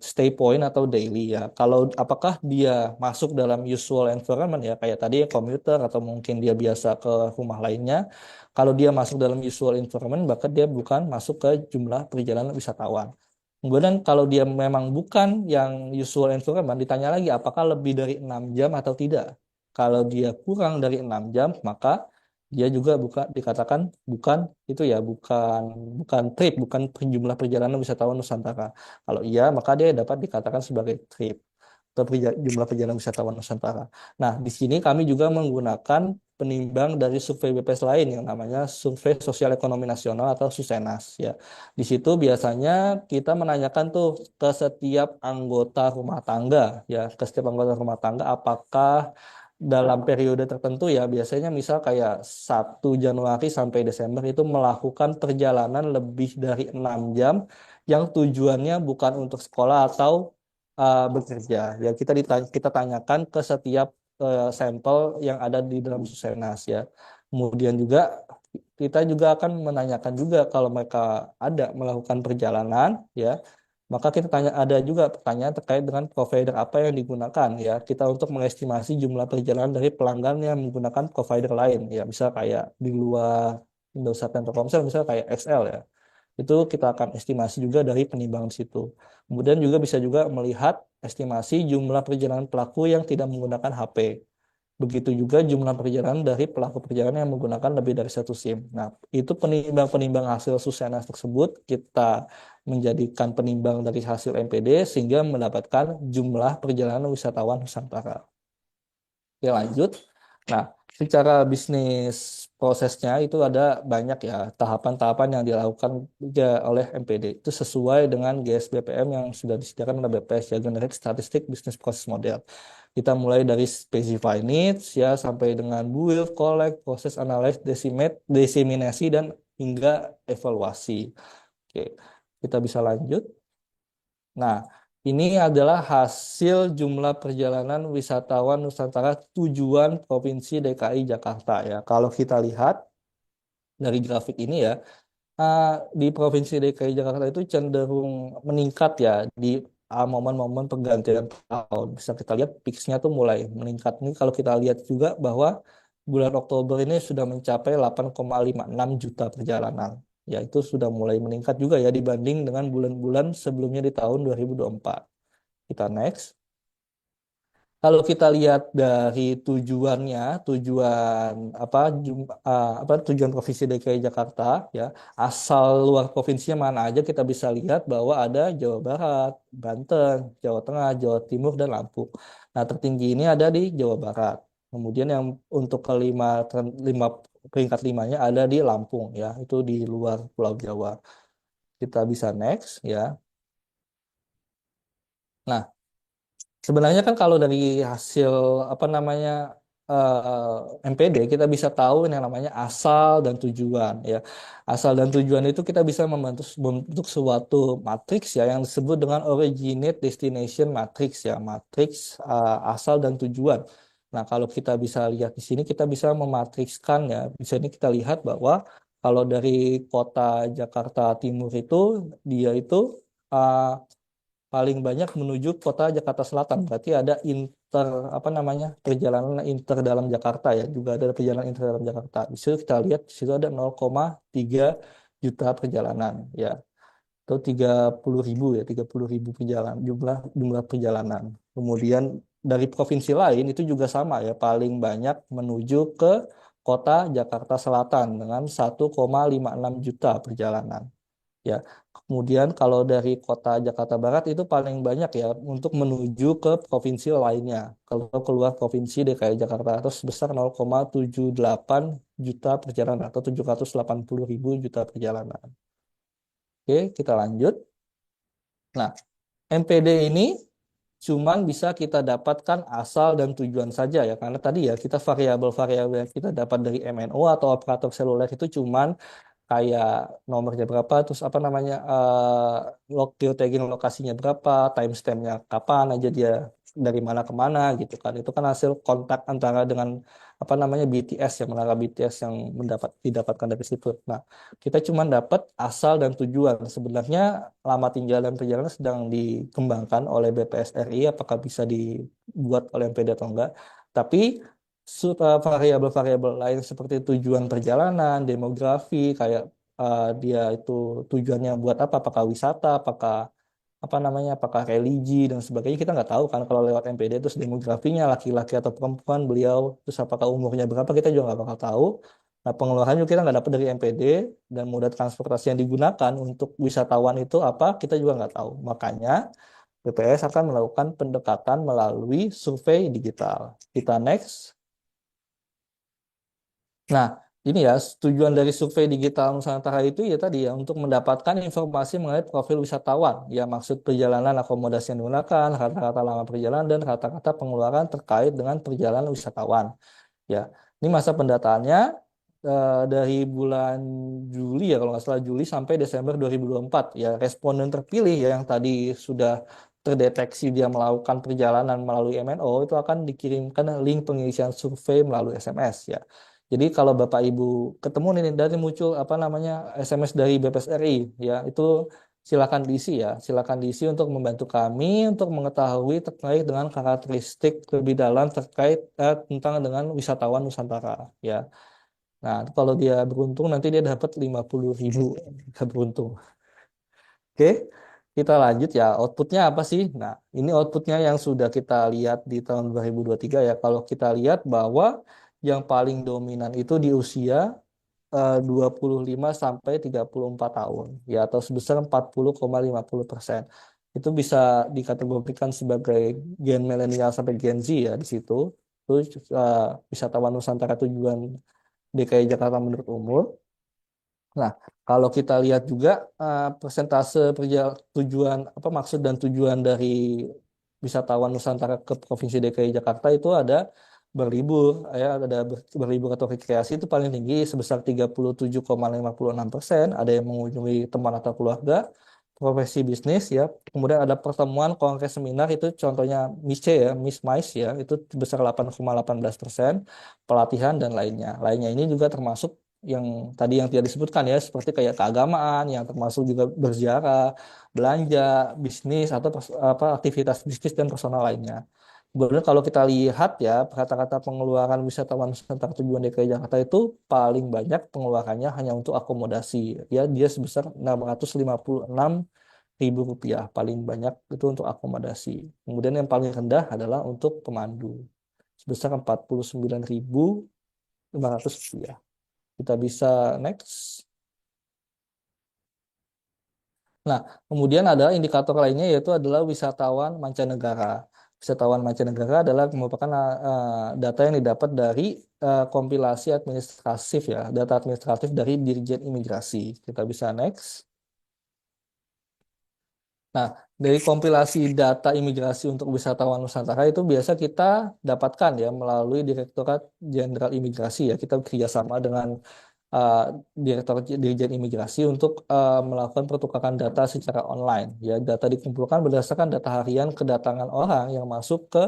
stay point atau daily ya. Kalau apakah dia masuk dalam usual environment ya, kayak tadi komuter atau mungkin dia biasa ke rumah lainnya. Kalau dia masuk dalam usual environment, maka dia bukan masuk ke jumlah perjalanan wisatawan. Kemudian kalau dia memang bukan yang usual environment, ditanya lagi apakah lebih dari 6 jam atau tidak. Kalau dia kurang dari 6 jam, maka dia juga dikatakan bukan itu ya, bukan trip, bukan jumlah perjalanan wisatawan Nusantara. Kalau iya, maka dia dapat dikatakan sebagai trip atau jumlah perjalanan wisatawan Nusantara. Nah, di sini kami juga menggunakan penimbang dari survei BPS lain yang namanya Survei Sosial Ekonomi Nasional atau Susenas ya. Di situ biasanya kita menanyakan tuh ke setiap anggota rumah tangga ya, ke setiap anggota rumah tangga apakah dalam periode tertentu ya, biasanya misal kayak 1 Januari sampai Desember itu melakukan perjalanan lebih dari 6 jam yang tujuannya bukan untuk sekolah atau bekerja. Ya, kita tanyakan ke setiap sampel yang ada di dalam Susenas ya. Kemudian juga kita juga akan menanyakan juga kalau mereka ada melakukan perjalanan ya, maka kita ada juga pertanyaan terkait dengan provider apa yang digunakan ya. Kita untuk mengestimasi jumlah perjalanan dari pelanggan yang menggunakan provider lain ya. Misal kayak di luar Indosat dan Telkomsel, misal kayak XL ya. Itu kita akan estimasi juga dari penimbangan situ. Kemudian juga bisa juga melihat estimasi jumlah perjalanan pelaku yang tidak menggunakan HP. Begitu juga jumlah perjalanan dari pelaku perjalanan yang menggunakan lebih dari satu SIM. Nah, itu penimbang-penimbang hasil Susenas tersebut kita menjadikan penimbang dari hasil MPD sehingga mendapatkan jumlah perjalanan wisatawan Nusantara. Oke, lanjut. Nah, secara bisnis prosesnya itu ada banyak ya tahapan-tahapan yang dilakukan oleh MPD. Itu sesuai dengan GSBPM yang sudah disediakan oleh BPS ya, Generic Statistic Business Process Model. Kita mulai dari specify needs ya sampai dengan build, collect, process, analyze, disseminasi dan hingga evaluasi. Oke, kita bisa lanjut. Nah, ini adalah hasil jumlah perjalanan wisatawan Nusantara tujuan Provinsi DKI Jakarta ya. Kalau kita lihat dari grafik ini ya, di Provinsi DKI Jakarta itu cenderung meningkat ya di momen-momen pergantian tahun. Bisa kita lihat peaks-nya tuh mulai meningkat. Ini kalau kita lihat juga bahwa bulan Oktober ini sudah mencapai 8,56 juta perjalanan. Ya, itu sudah mulai meningkat juga ya dibanding dengan bulan-bulan sebelumnya di tahun 2024. Kita next. Kalau kita lihat dari tujuannya, tujuan Provinsi DKI Jakarta ya, asal luar provinsinya mana aja kita bisa lihat bahwa ada Jawa Barat, Banten, Jawa Tengah, Jawa Timur dan Lampung. Nah, tertinggi ini ada di Jawa Barat. Kemudian yang untuk lima peringkat limanya ada di Lampung ya, itu di luar Pulau Jawa. Kita bisa next ya. Nah, sebenarnya kan kalau dari hasil apa namanya MPD kita bisa tahu yang namanya asal dan tujuan ya. Asal dan tujuan itu kita bisa membentuk suatu matriks ya yang disebut dengan originate destination matrix ya, matriks asal dan tujuan. Nah, kalau kita bisa lihat di sini kita bisa mematrikskan ya. Di sini kita lihat bahwa kalau dari kota Jakarta Timur itu dia itu uh, paling banyak menuju kota Jakarta Selatan. Berarti ada apa namanya perjalanan inter dalam Jakarta ya, juga ada perjalanan inter dalam Jakarta. Di situ kita lihat di situ ada 0,3 juta perjalanan ya, atau 30.000 ya, 30.000 perjalanan jumlah jumlah perjalanan. Kemudian dari provinsi lain itu juga sama ya, paling banyak menuju ke kota Jakarta Selatan dengan 1,56 juta perjalanan. Ya, kemudian kalau dari kota Jakarta Barat itu paling banyak ya untuk menuju ke provinsi lainnya. Kalau keluar provinsi DKI Jakarta itu sebesar 0,78 juta perjalanan atau 780.000 juta perjalanan. Oke, kita lanjut. Nah, MPD ini cuman bisa kita dapatkan asal dan tujuan saja ya, karena tadi ya kita variabel-variabel yang kita dapat dari MNO atau operator seluler itu cuman kayak nomornya berapa, terus apa namanya geotagging lokasinya berapa, timestampnya kapan aja dia dari mana ke mana gitu kan. Itu kan hasil kontak antara dengan apa namanya BTS ya, menara BTS yang didapatkan dari situ. Nah, kita cuma dapat asal dan tujuan. Sebenarnya lama tinggal dan perjalanan sedang dikembangkan oleh BPS RI, apakah bisa dibuat oleh MPD atau enggak. Tapi variabel-variabel lain seperti tujuan perjalanan, demografi, kayak dia itu tujuannya buat apa, apakah wisata, apakah apa namanya, apakah religi dan sebagainya kita nggak tahu kan kalau lewat MPD terus demografinya laki-laki atau perempuan beliau, terus apakah umurnya berapa kita juga nggak bakal tahu. Nah, pengeluaran juga kita nggak dapat dari MPD dan moda transportasi yang digunakan untuk wisatawan itu apa kita juga nggak tahu. Makanya BPS akan melakukan pendekatan melalui survei digital. Kita next. Nah, ini ya tujuan dari survei digital Nusantara itu ya tadi ya untuk mendapatkan informasi mengenai profil wisatawan. Ya maksud perjalanan akomodasi yang digunakan, kata-kata lama perjalanan dan kata-kata pengeluaran terkait dengan perjalanan wisatawan. Ya, ini masa pendataannya dari bulan Juli ya kalau nggak salah Juli sampai Desember 2024. Ya responden terpilih ya yang tadi sudah terdeteksi dia melakukan perjalanan melalui MNO itu akan dikirimkan link pengisian survei melalui SMS ya. Jadi kalau Bapak Ibu ketemu ini dari muncul apa namanya SMS dari BPS RI ya itu silakan diisi ya, silakan diisi untuk membantu kami untuk mengetahui terkait dengan karakteristik lebih dalam terkait tentang dengan wisatawan Nusantara ya. Nah, kalau dia beruntung nanti dia dapat 50.000 jika beruntung. Oke, kita lanjut ya. Outputnya apa sih? Nah, ini outputnya yang sudah kita lihat di tahun 2023 ya. Kalau kita lihat bahwa yang paling dominan itu di usia 25 sampai 34 tahun ya atau sebesar 40,50%. Itu bisa dikategorikan sebagai gen milenial sampai Gen Z ya di situ. Terus wisatawan Nusantara tujuan DKI Jakarta menurut umur. Nah, kalau kita lihat juga persentase tujuan apa maksud dan tujuan dari wisatawan Nusantara ke Provinsi DKI Jakarta itu ada berlibur ya ada berlibur atau rekreasi itu paling tinggi sebesar 37,56%, ada yang mengunjungi teman atau keluarga, profesi bisnis ya, kemudian ada pertemuan kongres seminar itu contohnya MICE ya, MICE ya itu sebesar 8,18%, pelatihan dan lainnya ini juga termasuk yang tadi yang tidak disebutkan ya seperti kayak keagamaan yang termasuk juga berziarah, belanja, bisnis atau apa aktivitas bisnis dan personal lainnya. Kemudian kalau kita lihat ya kata-kata pengeluaran wisatawan Nusantara tujuan DKI Jakarta itu paling banyak pengeluarannya hanya untuk akomodasi ya dia sebesar 656.000 rupiah paling banyak itu untuk akomodasi. Kemudian yang paling rendah adalah untuk pemandu sebesar 49.500 rupiah. Kita bisa next. Nah, kemudian ada indikator lainnya yaitu adalah wisatawan mancanegara. Wisatawan mancanegara adalah merupakan data yang didapat dari kompilasi administratif ya, data administratif dari Dirjen Imigrasi. Kita bisa next. Nah, dari kompilasi data imigrasi untuk wisatawan Nusantara itu biasa kita dapatkan ya melalui Direktorat Jenderal Imigrasi ya. Kita bekerjasama dengan uh, Direktorat Dirjen Imigrasi untuk melakukan pertukaran data secara online. Ya, data dikumpulkan berdasarkan data harian kedatangan orang yang masuk ke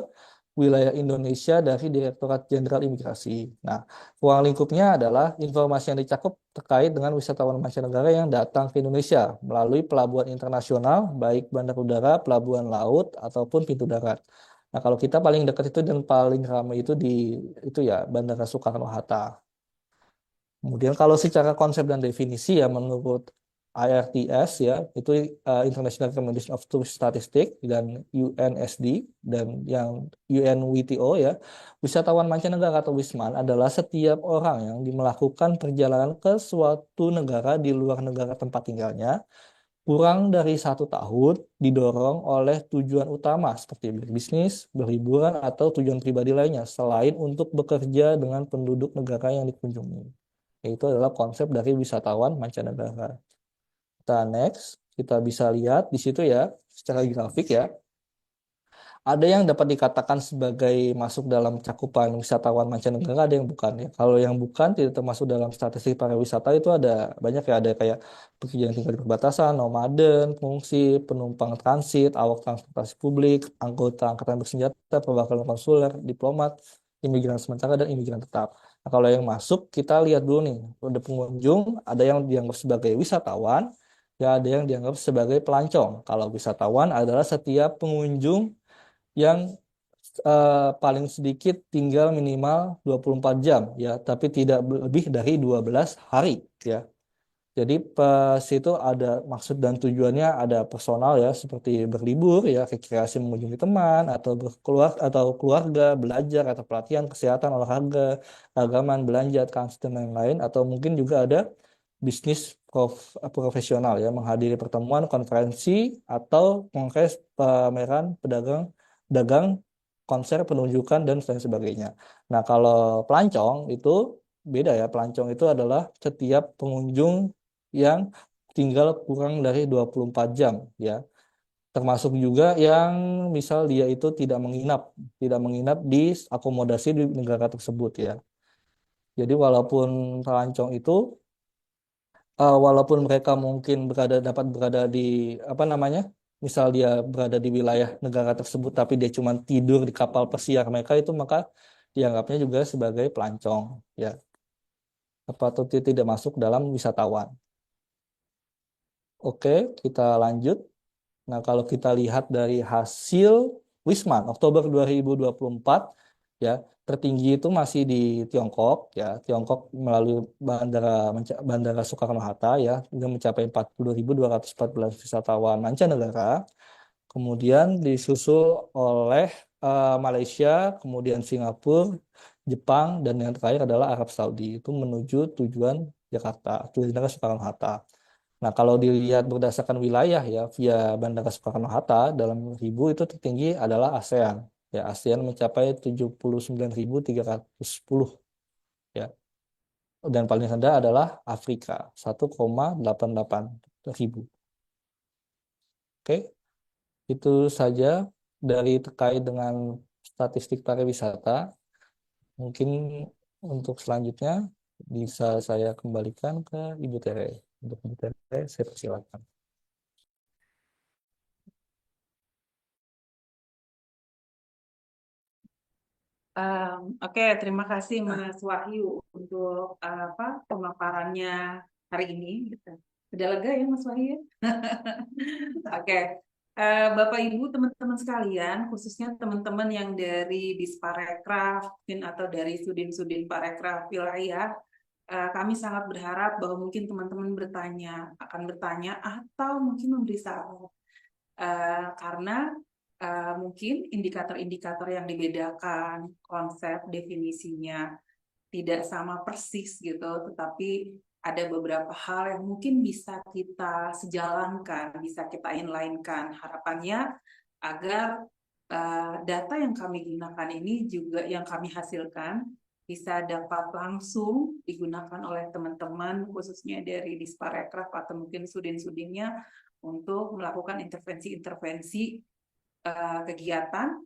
wilayah Indonesia dari Direktorat Jenderal Imigrasi. Nah, ruang lingkupnya adalah informasi yang dicakup terkait dengan wisatawan mancanegara yang datang ke Indonesia melalui pelabuhan internasional, baik bandar udara, pelabuhan laut, ataupun pintu darat. Nah, kalau kita paling dekat itu dan paling ramai itu di itu ya Bandara Soekarno-Hatta. Kemudian kalau secara konsep dan definisi ya menurut IRTS ya itu International Recommendation of Tourist Statistics dan UNSD dan yang UNWTO ya, wisatawan mancanegara atau wisman adalah setiap orang yang melakukan perjalanan ke suatu negara di luar negara tempat tinggalnya kurang dari 1 tahun didorong oleh tujuan utama seperti berbisnis, berliburan atau tujuan pribadi lainnya selain untuk bekerja dengan penduduk negara yang dikunjungi. Itu adalah konsep dari wisatawan mancanegara. Kita next, kita bisa lihat di situ ya, secara grafik ya. Ada yang dapat dikatakan sebagai masuk dalam cakupan wisatawan mancanegara, ada yang bukan ya. Kalau yang bukan tidak termasuk dalam statistik pariwisata itu ada banyak ya, ada kayak pekerja yang tinggal di perbatasan, nomaden, pengungsi, penumpang transit, awak transportasi publik, anggota angkatan bersenjata, perwakilan konsuler, diplomat, imigran sementara, dan imigran tetap. Nah, kalau yang masuk, kita lihat dulu nih, ada pengunjung, ada yang dianggap sebagai wisatawan, ya ada yang dianggap sebagai pelancong. Kalau wisatawan adalah setiap pengunjung yang paling sedikit tinggal minimal 24 jam ya, tapi tidak lebih dari 12 hari ya. Jadi pas itu ada maksud dan tujuannya ada personal ya seperti berlibur ya, rekreasi mengunjungi teman atau berkeluar atau keluarga, belajar atau pelatihan kesehatan, olahraga, agaman, belanja, transit dan lain-lain atau mungkin juga ada bisnis profesional ya, menghadiri pertemuan, konferensi atau kongres, pameran, dagang, konser, penunjukan dan lain sebagainya. Nah, kalau pelancong itu beda ya. Pelancong itu adalah setiap pengunjung yang tinggal kurang dari 24 jam ya. Termasuk juga yang misal dia itu tidak menginap di akomodasi di negara tersebut ya. Jadi walaupun pelancong itu walaupun mereka mungkin dapat berada di apa namanya? Misal dia berada di wilayah negara tersebut tapi dia cuma tidur di kapal pesiar mereka itu maka dianggapnya juga sebagai pelancong ya. Apa atau tidak masuk dalam wisatawan. Oke, kita lanjut. Nah, kalau kita lihat dari hasil Wisman Oktober 2024 ya, tertinggi itu masih di Tiongkok ya. Tiongkok melalui Bandara Soekarno-Hatta ya, yang mencapai 40.214 wisatawan mancanegara. Kemudian disusul oleh Malaysia, kemudian Singapura, Jepang, dan yang terakhir adalah Arab Saudi. Itu menuju tujuan Jakarta, tujuan Bandara Soekarno-Hatta. Nah, kalau dilihat berdasarkan wilayah ya via Bandara Soekarno-Hatta dalam ribu itu tertinggi adalah ASEAN. Ya, ASEAN mencapai 79.310 ya. Dan paling rendah adalah Afrika 1,88 ribu. Oke, itu saja dari terkait dengan statistik pariwisata. Mungkin untuk selanjutnya bisa saya kembalikan ke Ibu Tere. Untuk Ibu Tere, saya persilakan. Oke, terima kasih Mas Wahyu untuk pemaparannya hari ini. Udah lega ya Mas Wahyu? Oke, Bapak Ibu teman-teman sekalian, khususnya teman-teman yang dari Disparekraf atau dari Sudin Parekraf wilayah, kami sangat berharap bahwa mungkin teman-teman akan bertanya atau mungkin memberi saran. Karena mungkin indikator-indikator yang dibedakan, konsep definisinya tidak sama persis gitu, tetapi ada beberapa hal yang mungkin bisa kita sejalankan, bisa kita inline-kan. Harapannya agar data yang kami gunakan ini juga yang kami hasilkan bisa dapat langsung digunakan oleh teman-teman khususnya dari Disparekraf atau mungkin sudin-sudinnya untuk melakukan intervensi-intervensi kegiatan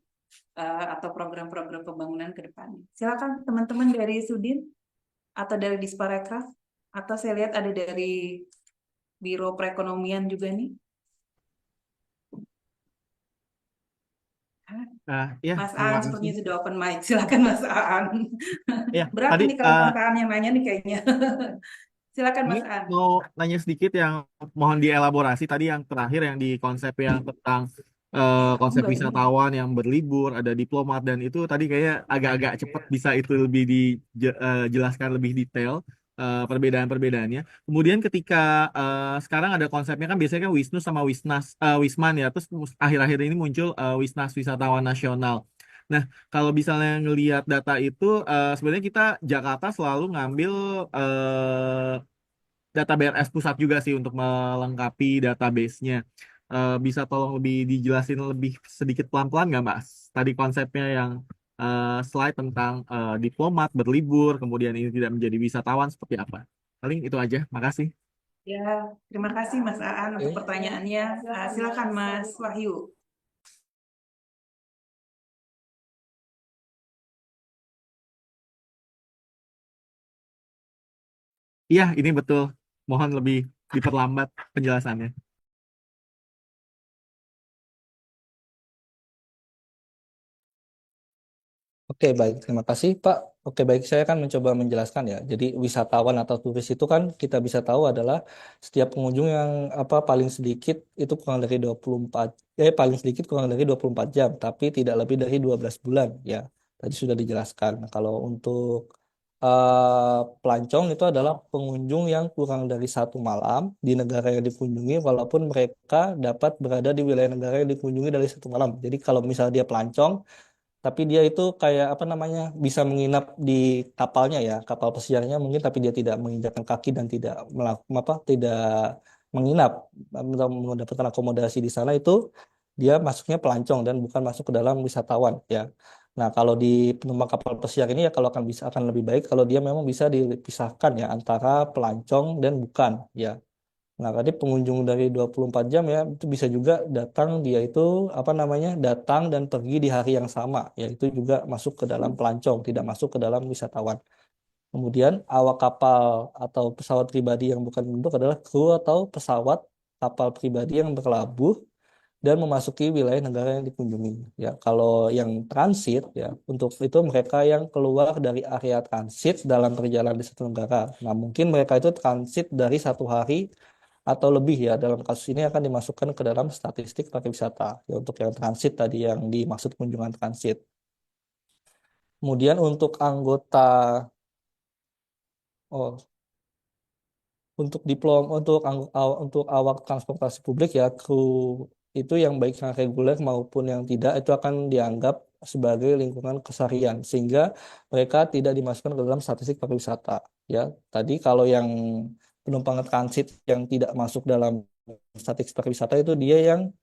atau program-program pembangunan ke depannya. Silakan teman-teman dari Sudin atau dari Disparekraf, atau saya lihat ada dari Biro Perekonomian juga nih. Ya, Mas terima Aan kasih. sepertinya sudah open mic. Silakan Mas Aan. Ya, Berat tadi nih kalau Kang Taan yang nanya nih kayaknya. Silakan ini Mas Aan. mau nanya sedikit yang mohon dielaborasi tadi yang terakhir yang di konsep yang tentang konsep Enggak ini. wisatawan yang berlibur, ada diplomat dan itu tadi kayak agak-agak cepat bisa itu lebih dijelaskan lebih detail perbedaan-perbedaannya. Kemudian ketika sekarang ada konsepnya kan biasanya kan Wisnu sama Wisman ya, terus akhir-akhir ini muncul Wisnas Wisatawan Nasional. Nah, kalau misalnya ngelihat data itu, sebenarnya kita Jakarta selalu ngambil data BRS pusat juga sih untuk melengkapi database-nya. Bisa tolong lebih dijelasin lebih sedikit pelan-pelan nggak, Mas? Tadi konsepnya yang slide tentang diplomat berlibur, kemudian ini tidak menjadi wisatawan seperti apa? Paling itu aja. Makasih. Ya, terima kasih Mas Aan untuk Oke. pertanyaannya. Silakan Mas Wahyu. Iya, ini betul. Mohon lebih diperlambat penjelasannya. Oke, baik. Terima kasih, Pak. Oke, baik. Saya akan mencoba menjelaskan ya. Jadi, wisatawan atau turis itu kan kita bisa tahu adalah setiap pengunjung yang paling sedikit itu kurang dari 24 paling sedikit kurang dari 24 jam, tapi tidak lebih dari 12 bulan ya. Tadi sudah dijelaskan. Nah, kalau untuk pelancong itu adalah pengunjung yang kurang dari 1 malam di negara yang dikunjungi, walaupun mereka dapat berada di wilayah negara yang dikunjungi dari 1 malam. Jadi, kalau misalnya dia pelancong tapi dia itu kayak apa namanya bisa menginap di kapalnya ya, kapal pesiarnya mungkin, tapi dia tidak menginjakkan kaki dan tidak melakukan tidak menginap atau mendapatkan akomodasi di sana, itu dia masuknya pelancong dan bukan masuk ke dalam wisatawan ya. Nah, kalau di penumpang kapal pesiar ini ya, kalau akan lebih baik kalau dia memang bisa dipisahkan ya antara pelancong dan bukan ya. Nah, tadi pengunjung dari 24 jam ya, itu bisa juga datang, dia itu datang dan pergi di hari yang sama, yaitu juga masuk ke dalam pelancong, tidak masuk ke dalam wisatawan. Kemudian awak kapal atau pesawat pribadi yang bukan bentuk adalah kru atau pesawat kapal pribadi yang berlabuh dan memasuki wilayah negara yang dikunjungi. Ya, kalau yang transit ya, untuk itu mereka yang keluar dari area transit dalam perjalanan di satu negara. Nah, mungkin mereka itu transit dari 1 hari atau lebih ya. Dalam kasus ini akan dimasukkan ke dalam statistik pariwisata ya, untuk yang transit tadi yang dimaksud kunjungan transit. Kemudian oh untuk awak transportasi publik ya, kru itu yang baik yang reguler maupun yang tidak itu akan dianggap sebagai lingkungan keseharian, sehingga mereka tidak dimasukkan ke dalam statistik pariwisata ya. Tadi kalau yang penumpang transit yang tidak masuk dalam statistik pariwisata itu dia yang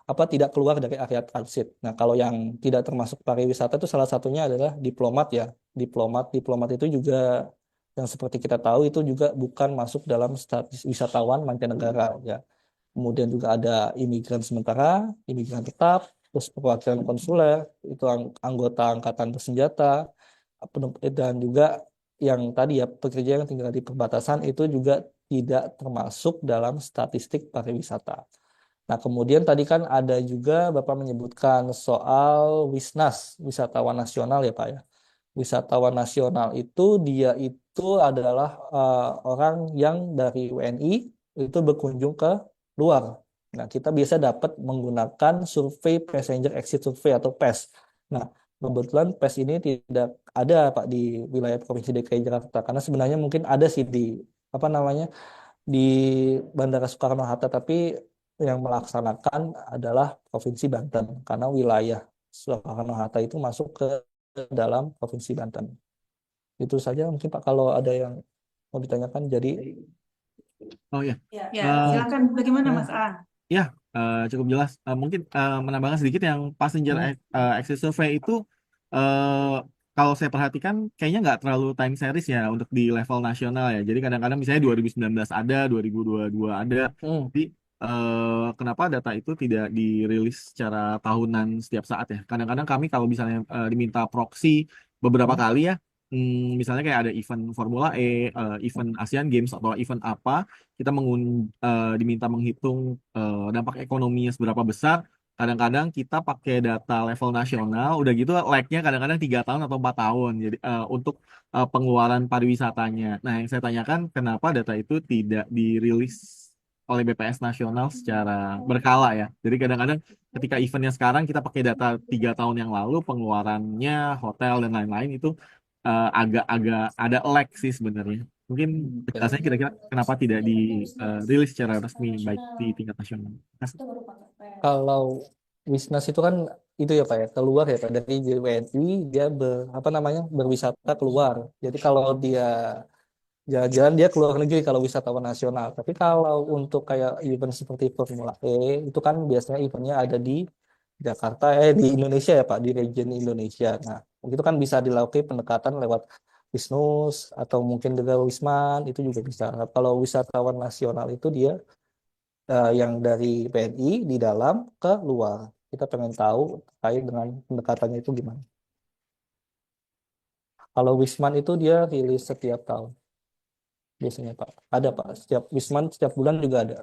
tidak keluar dari area transit. Nah, kalau yang tidak termasuk pariwisata itu salah satunya adalah diplomat ya. Diplomat itu juga yang seperti kita tahu itu juga bukan masuk dalam status wisatawan mancanegara ya. Kemudian juga ada imigran sementara, imigran tetap, terus perwakilan konsuler, itu anggota angkatan bersenjata, dan juga yang tadi ya pekerja yang tinggal di perbatasan itu juga tidak termasuk dalam statistik pariwisata. Nah, kemudian tadi kan ada juga Bapak menyebutkan soal Wisnas, wisatawan nasional ya Pak ya. Wisatawan nasional itu dia itu adalah orang yang dari WNI itu berkunjung ke luar. Nah, kita biasa dapat menggunakan survei passenger exit survey atau PES. Nah, kebetulan PES ini tidak ada Pak di wilayah Provinsi DKI Jakarta, karena sebenarnya mungkin ada sih di apa namanya di Bandara Soekarno-Hatta, tapi yang melaksanakan adalah Provinsi Banten karena wilayah Soekarno-Hatta itu masuk ke dalam Provinsi Banten. Itu saja mungkin Pak, kalau ada yang mau ditanyakan. Jadi Oh ya. Ya, silakan. Bagaimana Mas Aan? Ya, cukup jelas. Mungkin menambahkan sedikit yang passenger exit survey itu eh, kalau saya perhatikan kayaknya nggak terlalu time series ya untuk di level nasional ya. Jadi kadang-kadang misalnya 2019 ada, 2022 ada. Hmm. Jadi kenapa data itu tidak dirilis secara tahunan setiap saat ya? Kadang-kadang kami kalau misalnya diminta proxy beberapa kali ya, misalnya kayak ada event Formula E, event Asian Games atau event apa, kita diminta menghitung dampak ekonominya seberapa besar. Kadang-kadang kita pakai data level nasional, udah gitu lag-nya kadang-kadang 3 tahun atau 4 tahun. Jadi untuk pengeluaran pariwisatanya. Nah, yang saya tanyakan kenapa data itu tidak dirilis oleh BPS nasional secara berkala ya. Jadi kadang-kadang ketika eventnya sekarang kita pakai data 3 tahun yang lalu, pengeluarannya hotel dan lain-lain itu agak-agak ada lag sih sebenarnya. Mungkin penjelasannya kira-kira kenapa tidak dirilis secara resmi baik di tingkat nasional. Makasih. Kalau Wisnas itu kan itu ya Pak ya, keluar ya Pak dari WNI, dia apa namanya, berwisata keluar. Jadi kalau dia jalan-jalan, dia keluar negeri kalau wisatawan nasional. Tapi kalau untuk kayak event seperti Formula E itu kan biasanya eventnya ada di Jakarta, di Indonesia ya Pak, di region Indonesia. Nah, itu kan bisa dilakukan pendekatan lewat Wisnus atau mungkin dengan Wisman, itu juga bisa. Nah, kalau wisatawan nasional itu dia yang dari PNI di dalam ke luar. Kita pengen tahu terkait dengan pendekatannya itu gimana. Kalau Wisman itu dia rilis setiap tahun biasanya Pak. Ada Pak, setiap Wisman setiap bulan juga ada.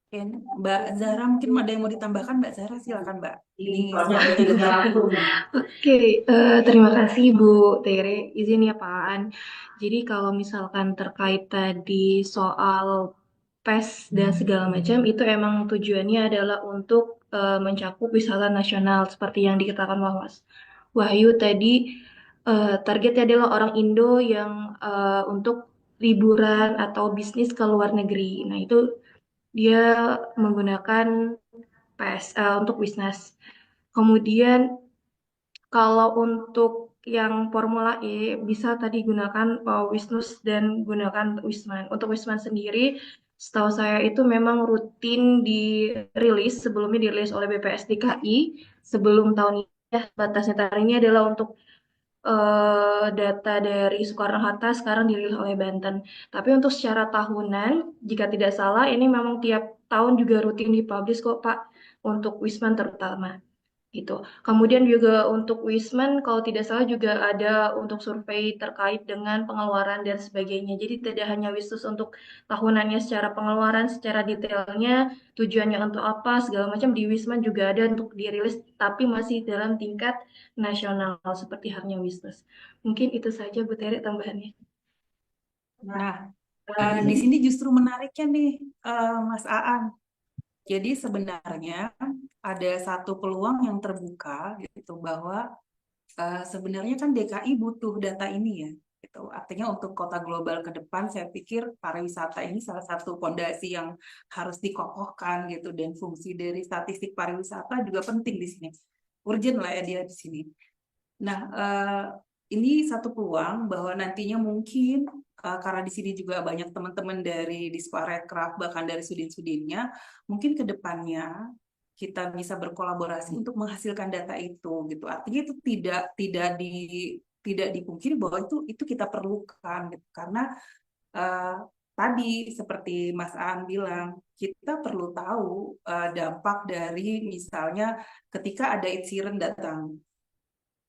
Oke, Mbak Zahra mungkin ada yang mau ditambahkan, Mbak Zahra silakan Mbak. Ini waktunya ditunggu. Oke, terima kasih Bu Tere. Izin ya Pak Aan. Jadi kalau misalkan terkait tadi soal PES dan segala macam, itu emang tujuannya adalah untuk mencakup wisata nasional seperti yang dikatakan Mas Wahyu tadi. Targetnya adalah orang Indo yang untuk liburan atau bisnis ke luar negeri. Nah itu dia menggunakan PES untuk bisnis. Kemudian kalau untuk yang Formula E bisa tadi gunakan Wisnus dan gunakan Wisman. Untuk Wisman sendiri, setahu saya itu memang rutin dirilis, sebelumnya dirilis oleh BPS DKI sebelum tahun ini. Ya, batasnya tahun ini adalah untuk data dari Soekarno-Hatta sekarang dirilis oleh Banten. Tapi untuk secara tahunan, jika tidak salah, ini memang tiap tahun juga rutin dipublish kok Pak, untuk Wisman terutama gitu. Kemudian juga untuk Wisman kalau tidak salah juga ada untuk survei terkait dengan pengeluaran dan sebagainya. Jadi tidak hanya Wisnus untuk tahunannya secara pengeluaran, secara detailnya, tujuannya untuk apa, segala macam di Wisman juga ada untuk dirilis, tapi masih dalam tingkat nasional seperti halnya Wisnus. Mungkin itu saja Bu Tere tambahannya. Nah, di sini justru menariknya nih, Mas Aan. Jadi sebenarnya ada satu peluang yang terbuka gitu bahwa sebenarnya kan DKI butuh data ini ya. Gitu. Artinya untuk kota global ke depan saya pikir pariwisata ini salah satu fondasi yang harus dikokohkan gitu dan fungsi dari statistik pariwisata juga penting di sini. Urgent lah ya dia di sini. Nah, ini satu peluang bahwa nantinya mungkin karena di sini juga banyak teman-teman dari Disparekraf bahkan dari sudin-sudinnya, mungkin ke depannya kita bisa berkolaborasi untuk menghasilkan data itu gitu. Artinya itu tidak dipungkiri bahwa itu kita perlukan gitu. Karena tadi seperti Mas Aan bilang, kita perlu tahu dampak dari misalnya ketika ada Ed Sheeran datang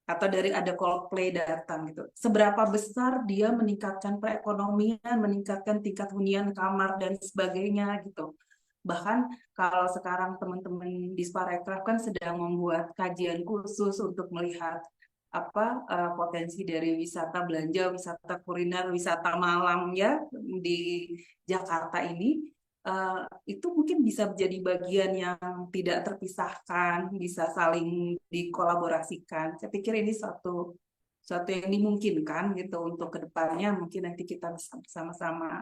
atau dari ada Coldplay datang gitu. Seberapa besar dia meningkatkan perekonomian, meningkatkan tingkat hunian kamar dan sebagainya gitu. Bahkan kalau sekarang teman-teman di Sparekraf kan sedang membuat kajian khusus untuk melihat apa potensi dari wisata belanja, wisata kuliner, wisata malam ya di Jakarta ini itu mungkin bisa menjadi bagian yang tidak terpisahkan, bisa saling dikolaborasikan. Saya pikir ini suatu yang dimungkinkan gitu untuk kedepannya mungkin nanti kita bisa bersama-sama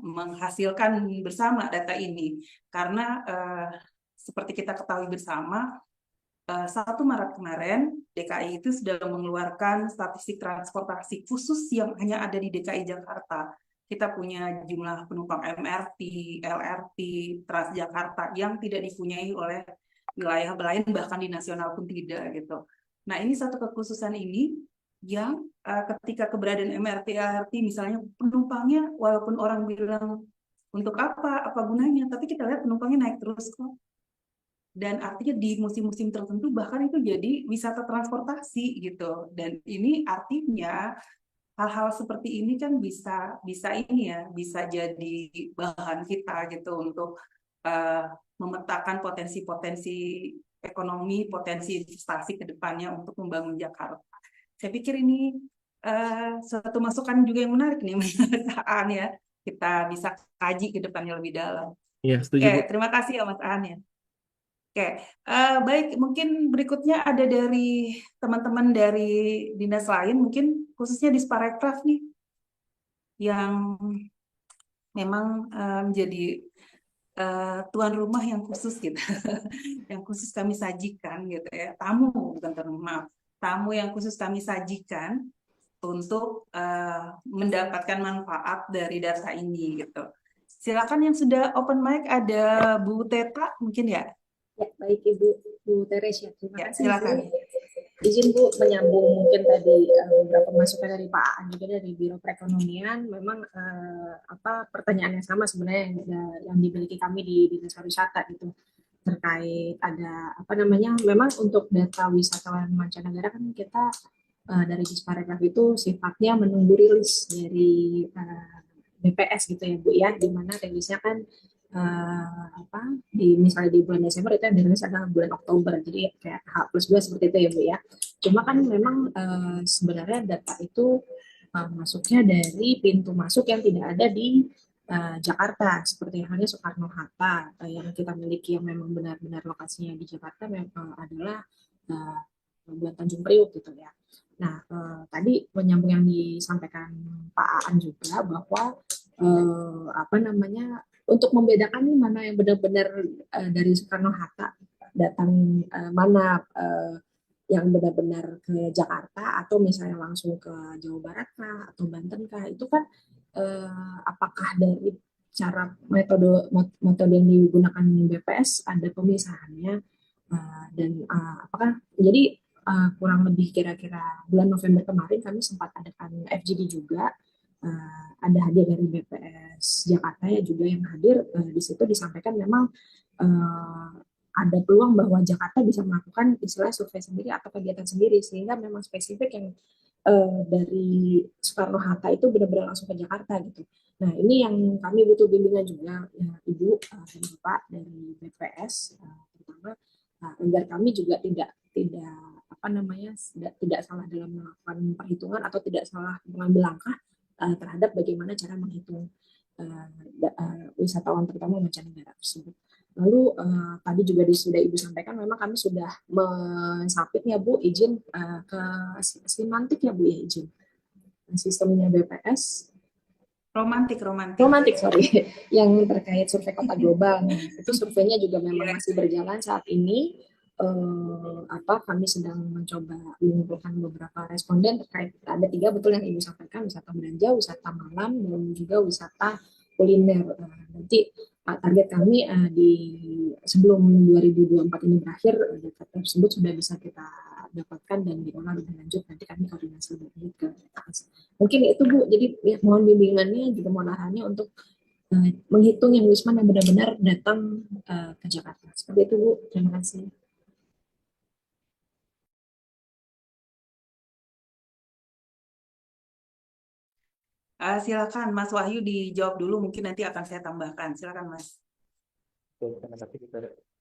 menghasilkan bersama data ini karena seperti kita ketahui bersama 1 Maret kemarin, DKI itu sudah mengeluarkan statistik transportasi khusus yang hanya ada di DKI Jakarta. Kita punya jumlah penumpang MRT, LRT, Transjakarta yang tidak dipunyai oleh wilayah lain, bahkan di nasional pun tidak gitu. Nah, ini satu kekhususan ini yang ketika keberadaan MRT, LRT misalnya penumpangnya, walaupun orang bilang untuk apa gunanya, tapi kita lihat penumpangnya naik terus kok. Dan artinya di musim-musim tertentu bahkan itu jadi wisata transportasi gitu. Dan ini artinya hal-hal seperti ini kan bisa ini ya, bisa jadi bahan kita gitu untuk memetakan potensi-potensi ekonomi, potensi investasi ke depannya untuk membangun Jakarta. Saya pikir ini suatu masukan juga yang menarik nih menurut Aan ya. Kita bisa kaji ke depannya lebih dalam. Iya, setuju Bu. Oke, terima kasih ya Mas Aan ya. Oke, baik, mungkin berikutnya ada dari teman-teman dari dinas lain, mungkin khususnya di Sparekraf nih, yang memang menjadi tuan rumah yang khusus gitu, yang khusus kami sajikan gitu ya, tamu bukan tuan rumah, maaf, tamu yang khusus kami sajikan untuk mendapatkan manfaat dari data ini gitu. Silakan yang sudah open mic, ada Bu Teta mungkin ya. Ya, baik Bu Teresia. Terima Ya, kasih silakan. Bu. Izin Bu menyambung mungkin tadi beberapa masukan dari Pak Aan juga dari Biro Perekonomian. Memang pertanyaan yang sama sebenarnya yang dimiliki kami di Dinas Pariwisata gitu, terkait ada memang untuk data wisatawan mancanegara kan kita dari Disparekraf itu sifatnya menunggu rilis dari BPS gitu ya Bu ya, di mana rilisnya kan misalnya di bulan Desember itu yang dirilis adalah bulan Oktober, jadi kayak H+2 seperti itu ya Bu ya. Cuma kan memang sebenarnya data itu masuknya dari pintu masuk yang tidak ada di Jakarta, seperti halnya Soekarno-Hatta yang kita miliki yang memang benar-benar lokasinya di Jakarta memang adalah buat Tanjung Priuk gitu ya. Nah, tadi menyambung yang disampaikan Pak Aan juga bahwa untuk membedakan nih mana yang benar-benar dari Soekarno-Hatta datang, mana yang benar-benar ke Jakarta atau misalnya langsung ke Jawa Barat kah atau Banten kah, itu kan apakah dari cara metode yang digunakan BPS ada pemisahannya, dan apakah jadi kurang lebih kira-kira bulan November kemarin kami sempat adakan FGD juga, ada hadir dari BPS Jakarta ya juga yang hadir, di situ disampaikan memang ada peluang bahwa Jakarta bisa melakukan istilah survei sendiri atau kegiatan sendiri, sehingga memang spesifik yang dari Soekarno-Hatta itu benar-benar langsung ke Jakarta gitu. Nah, ini yang kami butuh bimbingan juga ya, Ibu dan Bapak dari BPS, terutama agar kami juga tidak salah dalam melakukan perhitungan atau tidak salah mengambil langkah terhadap bagaimana cara menghitung wisatawan terutama mancanegara tersebut. Lalu tadi juga sudah Ibu sampaikan, memang kami sudah mensubmitnya Bu, izin ke Simantik ya Bu ya, izin sistemnya BPS romantik sorry yang terkait survei kota global. Nah, itu surveinya juga memang masih berjalan saat ini. Kami sedang mencoba mengumpulkan beberapa responden terkait, ada 3 betul yang Ibu sampaikan, wisata belanja, wisata malam, dan juga wisata kuliner. Nanti target kami di sebelum 2024 ini berakhir, data tersebut sudah bisa kita dapatkan dan diolah lebih lanjut. Nanti kami koordinasi lebih lanjut ke BPS. Mungkin itu Bu, jadi ya, mohon bimbingannya juga mohon arahannya untuk menghitung yang wisman yang benar-benar datang ke Jakarta. Seperti itu Bu, terima kasih. Silakan Mas Wahyu dijawab dulu, mungkin nanti akan saya tambahkan. Silakan Mas. Terima kasih.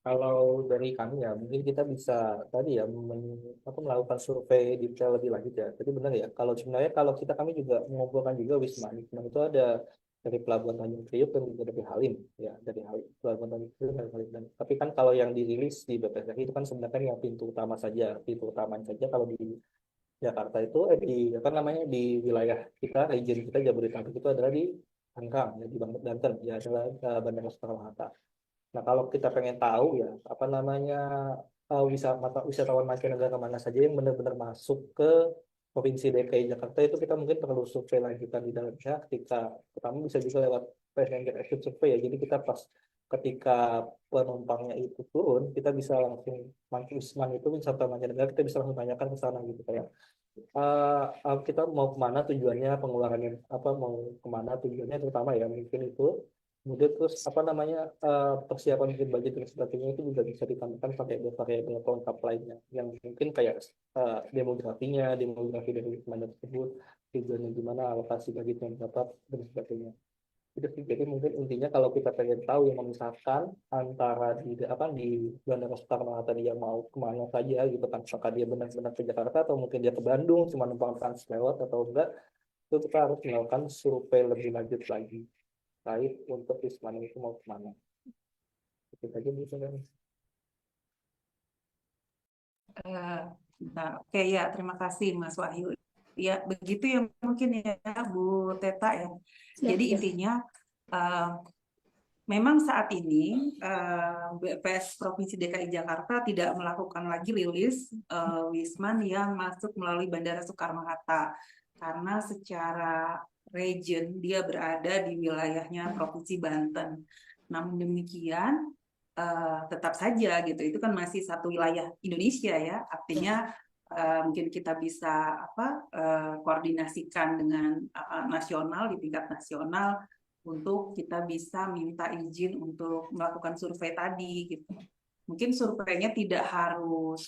Kalau dari kami ya, mungkin kita bisa tadi ya melakukan survei detail lebih lanjut ya. Jadi benar ya, kalau sebenarnya kami juga mengumpulkan juga Wisma itu ada dari Pelabuhan Tanjung Priok dan juga dari Halim ya, dari Pelabuhan Tanjung Priok dan Halim. Tapi kan kalau yang dirilis di BPS itu kan sebenarnya yang pintu utama saja kalau di Jakarta itu di wilayah kita, region kita Jabodetabek itu adalah di Tangkang ya, di Banten ya, adalah Bandara Soekarno-Hatta. Nah, kalau kita pengen tahu ya wisatawan mancanegara mana saja yang benar-benar masuk ke Provinsi DKI Jakarta, itu kita mungkin perlu survei lanjutan di dalamnya. Ketika pertama bisa juga lewat passenger exit survey ya, jadi kita pas ketika penumpangnya itu turun, kita bisa langsung Wisman itu wisata mancanegara, kita bisa langsung tanyakan ke sana gitu, kayak kita mau kemana tujuannya, pengeluarannya apa, mau kemana tujuannya, terutama ya mungkin itu. Kemudian terus apa namanya, persiapan mungkin budget dan sebagainya itu juga bisa ditambahkan pakai variabel pelengkap lainnya yang mungkin kayak demografi dari mana tersebut, tujuannya gimana, alokasi budget yang dapat dan sebagainya. Jadi mungkin intinya kalau kita pengen tahu yang memisahkan antara di Bandara Soekarno-Hatta dia mau kemana saja gitu kan, apakah dia benar-benar ke Jakarta atau mungkin dia ke Bandung cuma numpang trans lewat atau enggak, itu kita harus melakukan survei lebih lanjut lagi terkait untuk Wisman itu mau kemana. Itu saja bisa kan. Nah, oke ya, terima kasih Mas Wahyu. Ya, begitu ya mungkin ya Bu Teta ya. Jadi intinya memang saat ini BPS Provinsi DKI Jakarta tidak melakukan lagi rilis Wisman yang masuk melalui Bandara Soekarno-Hatta karena secara region dia berada di wilayahnya Provinsi Banten. Namun demikian tetap saja gitu, itu kan masih satu wilayah Indonesia ya, artinya mungkin kita bisa koordinasikan dengan nasional, di tingkat nasional untuk kita bisa minta izin untuk melakukan survei tadi gitu. Mungkin surveinya tidak harus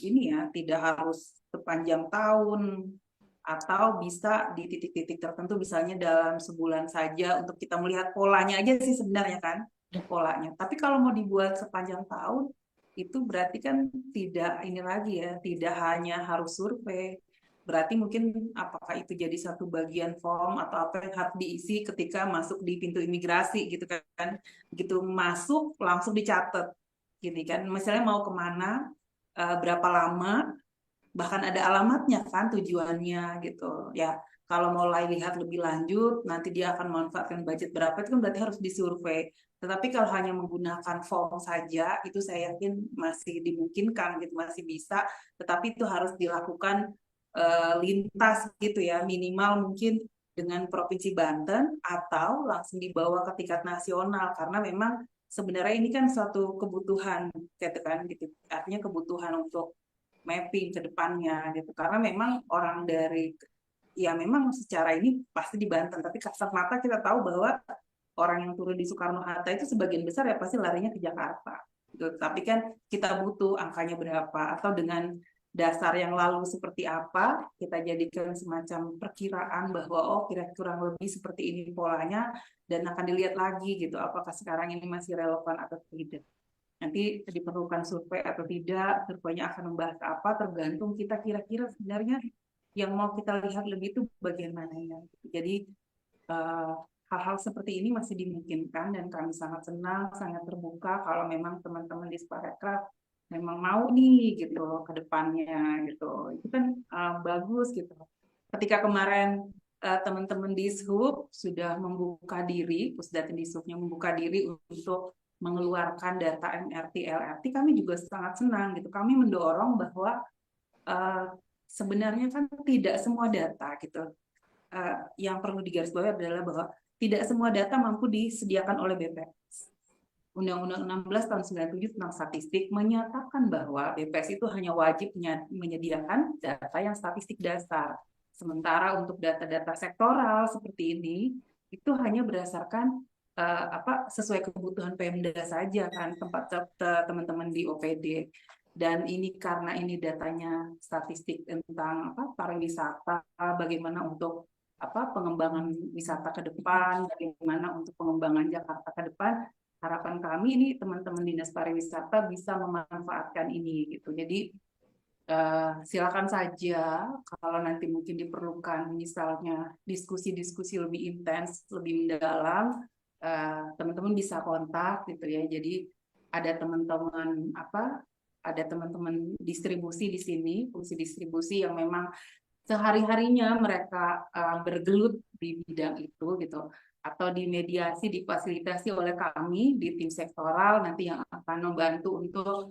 tidak harus sepanjang tahun, atau bisa di titik-titik tertentu, misalnya dalam sebulan saja untuk kita melihat polanya aja sih sebenarnya kan, polanya. Tapi kalau mau dibuat sepanjang tahun, itu berarti kan tidak hanya harus survei. Berarti mungkin apakah itu jadi satu bagian form atau apa yang harus diisi ketika masuk di pintu imigrasi gitu kan. Begitu masuk langsung dicatat gitu kan. Misalnya mau kemana, berapa lama, bahkan ada alamatnya kan tujuannya gitu ya. Kalau mulai lihat lebih lanjut, nanti dia akan memanfaatkan budget berapa, itu kan berarti harus disurvei. Tetapi kalau hanya menggunakan form saja, itu saya yakin masih dimungkinkan gitu, masih bisa. Tetapi itu harus dilakukan lintas gitu ya, minimal mungkin dengan Provinsi Banten atau langsung dibawa ke tingkat nasional, karena memang sebenarnya ini kan suatu kebutuhan gitu kan, gitu. Artinya kebutuhan untuk mapping ke depannya gitu, karena memang orang dari ya memang secara ini pasti di Banten, tapi kasat mata kita tahu bahwa orang yang turun di Soekarno-Hatta itu sebagian besar ya pasti larinya ke Jakarta gitu. Tapi kan kita butuh angkanya berapa, atau dengan dasar yang lalu seperti apa, kita jadikan semacam perkiraan bahwa oh kira-kira lebih seperti ini polanya, dan akan dilihat lagi gitu apakah sekarang ini masih relevan atau tidak. Nanti diperlukan survei atau tidak, surveinya akan membahas apa, tergantung kita kira-kira sebenarnya yang mau kita lihat lebih itu bagian mananya. Jadi hal-hal seperti ini masih dimungkinkan, dan kami sangat senang, sangat terbuka kalau memang teman-teman di Sparekraf memang mau nih gitu ke depannya gitu. Itu kan bagus gitu. Ketika kemarin teman-teman di Dishub sudah membuka diri, Pusdatin Dishubnya membuka diri untuk mengeluarkan data MRT, LRT, kami juga sangat senang gitu. Kami mendorong bahwa sebenarnya kan tidak semua data gitu. Yang perlu digarisbawahi adalah bahwa tidak semua data mampu disediakan oleh BPS. Undang-Undang 16 tahun 97 tentang statistik menyatakan bahwa BPS itu hanya wajib menyediakan data yang statistik dasar. Sementara untuk data-data sektoral seperti ini, itu hanya berdasarkan sesuai kebutuhan Pemda saja kan, tempat teman-teman di OPD. Dan ini karena ini datanya statistik tentang pariwisata, bagaimana untuk pengembangan wisata ke depan, bagaimana untuk pengembangan Jakarta ke depan. Harapan kami ini teman-teman Dinas Pariwisata bisa memanfaatkan ini gitu. Jadi silakan saja kalau nanti mungkin diperlukan misalnya diskusi-diskusi lebih intens, lebih mendalam, teman-teman bisa kontak gitu ya. Jadi ada teman-teman distribusi di sini, fungsi distribusi yang memang sehari-harinya mereka bergelut di bidang itu gitu, atau dimediasi, difasilitasi oleh kami di tim sektoral nanti yang akan membantu untuk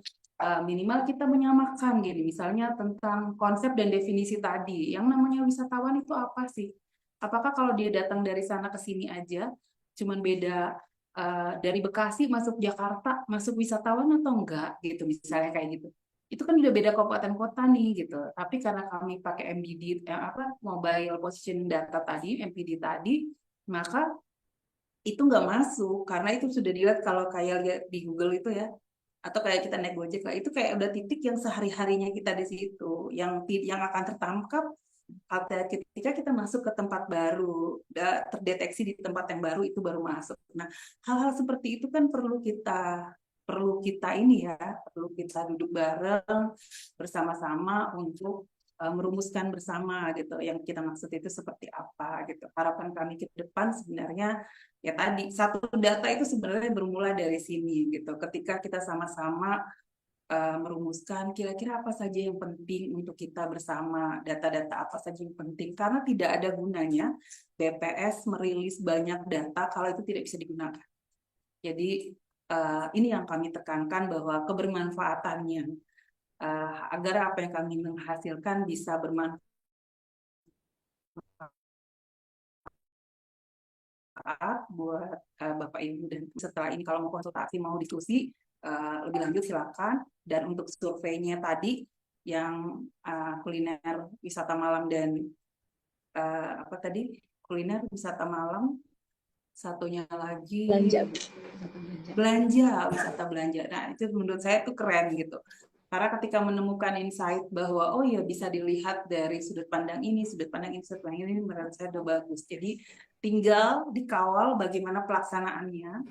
minimal kita menyamakan gini, misalnya tentang konsep dan definisi tadi. Yang namanya wisatawan itu apa sih? Apakah kalau dia datang dari sana ke sini aja, cuman beda dari Bekasi masuk Jakarta, masuk wisatawan atau enggak gitu, misalnya kayak gitu. Itu kan udah beda kabupaten kota nih gitu. Tapi karena kami pakai MPD, mobile position data tadi, MPD tadi, maka itu nggak masuk karena itu sudah dilihat kalau kayak lihat di Google itu ya, atau kayak kita naik Gojek lah, itu kayak udah titik yang sehari-harinya kita di situ, yang akan tertangkap ketika kita masuk ke tempat baru, terdeteksi di tempat yang baru, itu baru masuk. Nah, hal-hal seperti itu kan perlu kita ini ya, perlu kita duduk bareng bersama-sama untuk merumuskan bersama gitu. Yang kita maksud itu seperti apa gitu. Harapan kami ke depan sebenarnya ya tadi, satu data itu sebenarnya bermula dari sini gitu. Ketika kita sama-sama merumuskan kira-kira apa saja yang penting untuk kita bersama, data-data apa saja yang penting, karena tidak ada gunanya BPS merilis banyak data kalau itu tidak bisa digunakan. Jadi ini yang kami tekankan bahwa kebermanfaatannya, agar apa yang kami menghasilkan bisa bermanfaat buat Bapak Ibu, dan setelah ini kalau mau konsultasi, mau diskusi lebih lanjut silakan. Dan untuk surveinya tadi yang kuliner wisata malam dan apa tadi, kuliner wisata malam, satunya lagi Belanja, Bu. wisata belanja. Nah, itu menurut saya itu keren gitu. Karena ketika menemukan insight bahwa oh ya bisa dilihat dari sudut pandang ini, sudut pandang ini, sudut pandang ini, menurut saya udah bagus. Jadi tinggal dikawal bagaimana pelaksanaannya,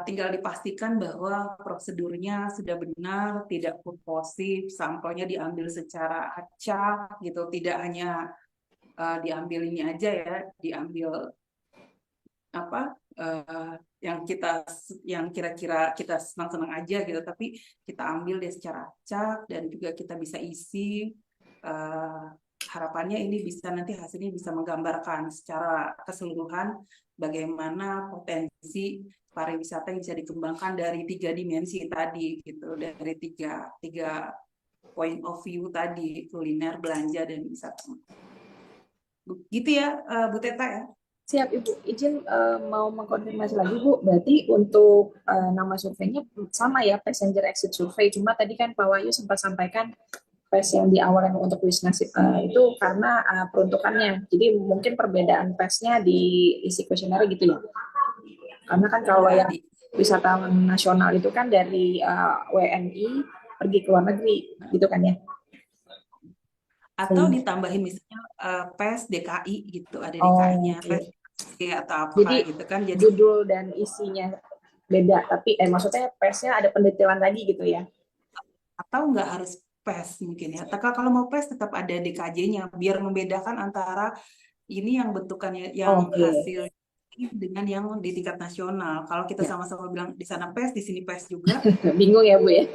tinggal dipastikan bahwa prosedurnya sudah benar, tidak purposif, sampelnya diambil secara acak gitu, tidak hanya diambil ini aja ya, diambil apa yang kira-kira kita senang-senang aja gitu, tapi kita ambil dia secara acak dan juga kita bisa isi. Harapannya ini bisa nanti hasilnya bisa menggambarkan secara keseluruhan bagaimana potensi pariwisata yang bisa dikembangkan dari 3 dimensi tadi gitu, dari tiga point of view tadi, kuliner, belanja, dan wisata. Gitu ya Bu Teta ya. Siap, Ibu. Izin mau mengkonfirmasi lagi, Bu. Berarti untuk nama surveinya sama ya, passenger exit survey. Cuma tadi kan Pak Wahyu sempat sampaikan PES yang di awal yang untuk wisness itu karena peruntukannya. Jadi mungkin perbedaan PES-nya di isi kuesioner gitu ya. Karena kan kalau yang wisatawan nasional itu kan dari WNI pergi ke luar negeri, gitu kan ya. Atau ditambahin misalnya PES DKI gitu, ada DKI-nya, PES atau apa jadi, gitu kan. Jadi judul dan isinya beda, tapi maksudnya PES-nya ada pendetailan lagi gitu ya. Atau nggak harus PES mungkin ya. Kalau mau PES tetap ada DKJ-nya biar membedakan antara ini yang bentukannya yang hasil dengan yang di tingkat nasional. Kalau kita sama-sama bilang di sana PES, di sini PES juga, bingung ya Bu ya.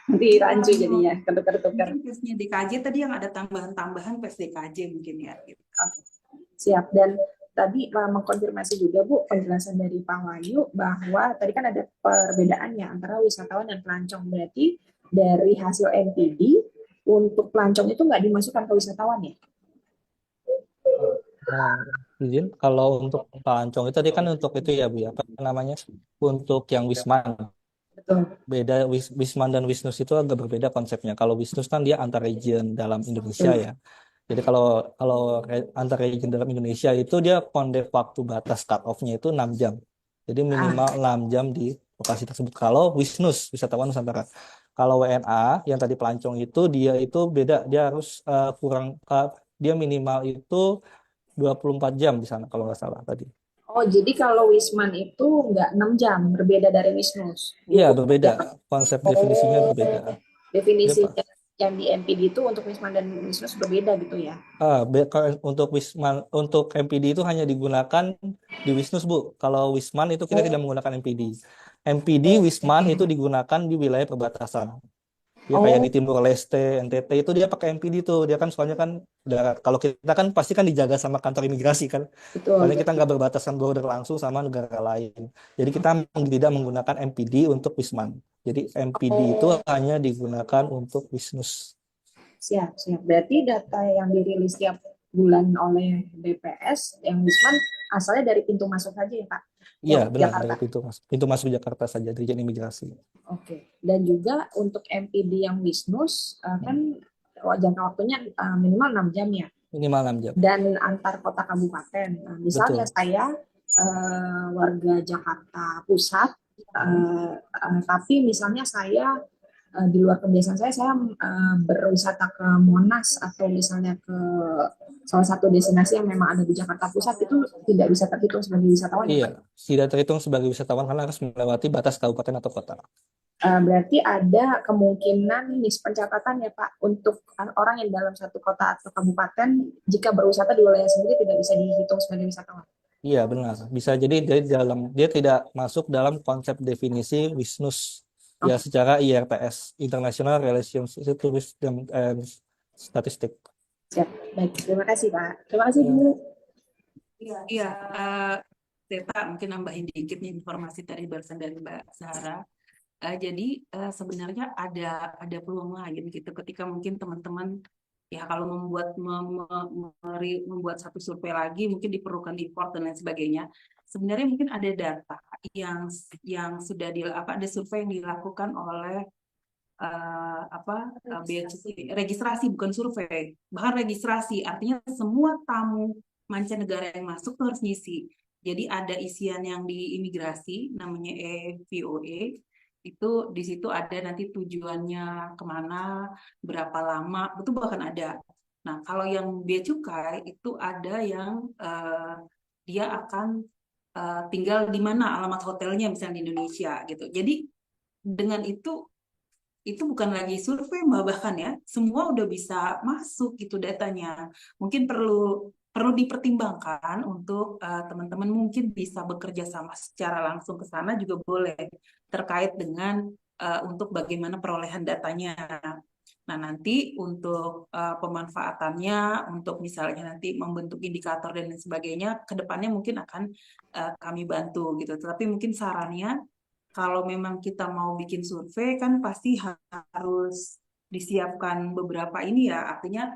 Nanti rancu jadinya, ketukar-tukar. Mungkin PES-nya DKJ tadi yang ada tambahan-tambahan PES DKJ mungkin ya. Gitu. Siap. Dan tadi mengkonfirmasi juga Bu penjelasan dari Pak Wahyu bahwa tadi kan ada perbedaannya antara wisatawan dan pelancong. Berarti dari hasil NPD untuk pelancong itu nggak dimasukkan ke wisatawan ya? Izin, kalau untuk pelancong itu tadi kan untuk itu ya Bu, apa namanya, untuk yang Wisman. Betul. Beda, Wisman dan Wisnus itu agak berbeda konsepnya. Kalau Wisnus kan dia antar region dalam Indonesia ya. Jadi kalau antar region dalam Indonesia itu dia kondek waktu batas cut off-nya itu 6 jam. Jadi minimal 6 jam di lokasi tersebut. Kalau Wisnus, wisatawan Nusantara. Kalau WNA yang tadi pelancong itu dia itu beda, dia harus dia minimal itu 24 jam di sana kalau nggak salah tadi. Oh, jadi kalau Wisman itu nggak 6 jam, berbeda dari Wisnus? Iya, berbeda. Konsep definisinya berbeda. Definisinya yang di MPD itu untuk Wisman dan Wisnus berbeda gitu ya? Untuk Wisman, untuk MPD itu hanya digunakan di Wisnus, Bu. Kalau Wisman itu kita tidak menggunakan MPD. MPD Wisman itu digunakan di wilayah perbatasan. Ya kayak di Timur Leste, NTT itu dia pakai MPD tuh. Dia kan soalnya kan kalau kita kan pasti kan dijaga sama kantor imigrasi kan. Betul. Soalnya kita nggak berbatasan border langsung sama negara lain. Jadi kita tidak menggunakan MPD untuk Wisman. Jadi MPD itu Oh, hanya digunakan untuk bisnis. siap, siap. Berarti data yang dirilis tiap bulan oleh BPS yang Wisman asalnya dari pintu masuk saja ya, Pak? Iya, Yang benar, Jakarta. dari pintu masuk Jakarta saja, Dirjen Imigrasi. Oke. Dan juga untuk MPD yang Wisnus kan jangka waktunya minimal 6 jam ya. Minimal 6 jam. Dan antar kota kabupaten. Nah, misalnya Betul. saya warga Jakarta Pusat, tapi misalnya saya di luar kebiasaan saya berwisata ke Monas atau misalnya ke salah satu destinasi yang memang ada di Jakarta Pusat, itu tidak bisa terhitung sebagai wisatawan ya Iya, Pak? tidak terhitung sebagai wisatawan karena harus melewati batas kabupaten atau kota. Berarti ada kemungkinan pencatatan ya Pak untuk orang yang dalam satu kota atau kabupaten jika berwisata di wilayah sendiri tidak bisa dihitung sebagai wisatawan. Iya, benar. Bisa jadi dia tidak masuk dalam konsep definisi WISNUS ya Oke, secara IRTS, International Relations Tourism and Statistic. siap. Baik, terima kasih Pak. Terima kasih Ya. Bu. Iya, Teta mungkin nambahin dikit nih informasi tadi barusan dari Mbak Zahra. Jadi sebenarnya ada peluang lain gitu ketika mungkin teman-teman ya kalau membuat satu survei lagi mungkin diperlukan import dan lain sebagainya. Sebenarnya mungkin ada data yang sudah ada survei yang dilakukan oleh Bea Cukai, registrasi bukan survei, bahkan registrasi artinya semua tamu mancanegara yang masuk tuh harus ngisi. Jadi ada isian yang di imigrasi namanya EVOE, itu di situ ada nanti tujuannya kemana, berapa lama, itu bahkan ada. Nah kalau yang Bea Cukai itu ada yang dia akan tinggal di mana, alamat hotelnya misalnya di Indonesia gitu. Jadi dengan itu bukan lagi survei Mbak, bahkan ya semua udah bisa masuk gitu datanya. Mungkin perlu dipertimbangkan untuk teman-teman mungkin bisa bekerja sama secara langsung ke sana juga boleh terkait dengan untuk bagaimana perolehan datanya. Nah, nanti untuk pemanfaatannya, untuk misalnya nanti membentuk indikator dan lain sebagainya, ke depannya mungkin akan kami bantu gitu. Tetapi mungkin sarannya kalau memang kita mau bikin survei kan pasti harus disiapkan beberapa ini ya. Artinya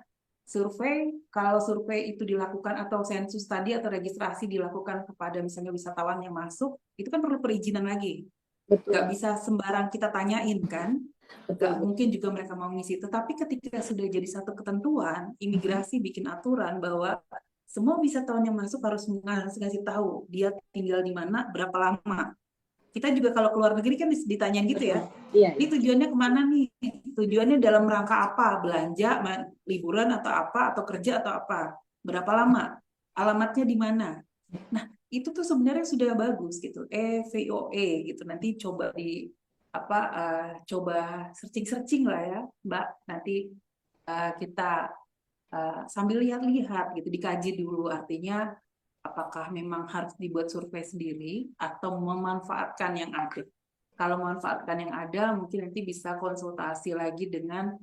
kalau survei itu dilakukan atau sensus tadi atau registrasi dilakukan kepada misalnya wisatawan yang masuk, itu kan perlu perizinan lagi. Gak Betul, bisa sembarang kita tanyain kan. betul, Gak betul. mungkin juga mereka mau ngisi. Tetapi ketika sudah jadi satu ketentuan, imigrasi bikin aturan bahwa semua wisatawan yang masuk harus ngasih tahu dia tinggal di mana, berapa lama. Kita juga kalau keluar negeri kan ditanyain gitu ya. Iya, Ini iya. tujuannya kemana nih? Tujuannya dalam rangka apa? Belanja, liburan atau apa? Atau kerja atau apa? Berapa lama? Alamatnya di mana? Nah, itu tuh sebenarnya sudah bagus gitu. VOE gitu. Nanti coba coba searching lah ya, Mbak. Nanti kita sambil lihat-lihat gitu, dikaji dulu artinya apakah memang harus dibuat survei sendiri atau memanfaatkan yang ada. Kalau memanfaatkan yang ada, mungkin nanti bisa konsultasi lagi dengan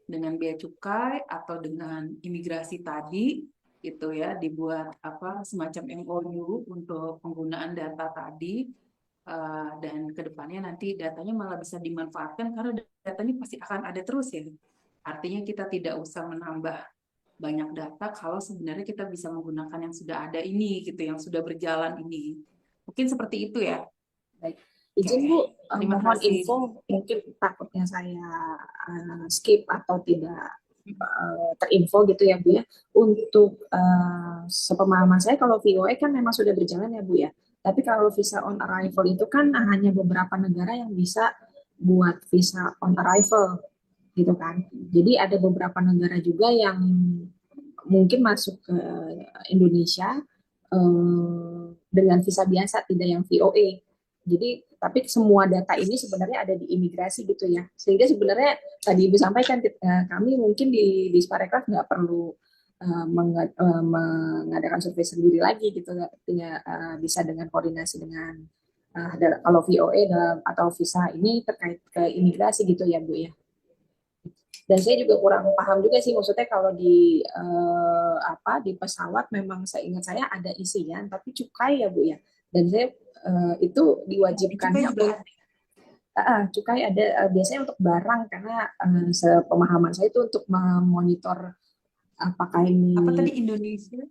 bea cukai atau dengan imigrasi tadi, gitu ya, dibuat semacam MOU untuk penggunaan data tadi, dan kedepannya nanti datanya malah bisa dimanfaatkan karena datanya pasti akan ada terus ya. Artinya kita tidak usah menambah banyak data kalau sebenarnya kita bisa menggunakan yang sudah ada ini gitu, yang sudah berjalan ini. Mungkin seperti itu ya. Baik. Izin Bu, Terima mohon kasih. info, mungkin takutnya saya skip atau tidak terinfo gitu ya Bu ya. Untuk sepemahaman saya kalau VOE kan memang sudah berjalan ya Bu ya. Tapi kalau visa on arrival itu kan hanya beberapa negara yang bisa buat visa on arrival gitu kan. Jadi ada beberapa negara juga yang mungkin masuk ke Indonesia dengan visa biasa, tidak yang VOE. Jadi, tapi semua data ini sebenarnya ada di imigrasi gitu ya. Sehingga sebenarnya tadi Ibu sampaikan, kami mungkin di Sparekraf nggak perlu mengadakan survei sendiri lagi gitu. Artinya bisa dengan koordinasi dengan kalau VOE atau visa ini terkait ke imigrasi gitu ya Bu ya. Dan saya juga kurang paham juga sih, maksudnya kalau di di pesawat memang saya ingat saya ada isian tapi cukai ya Bu ya. Dan saya itu Cukai diwajibkannya juga ada. Cukai ada biasanya untuk barang karena sepemahaman saya itu untuk memonitor apakah ini Apa tadi Indonesia?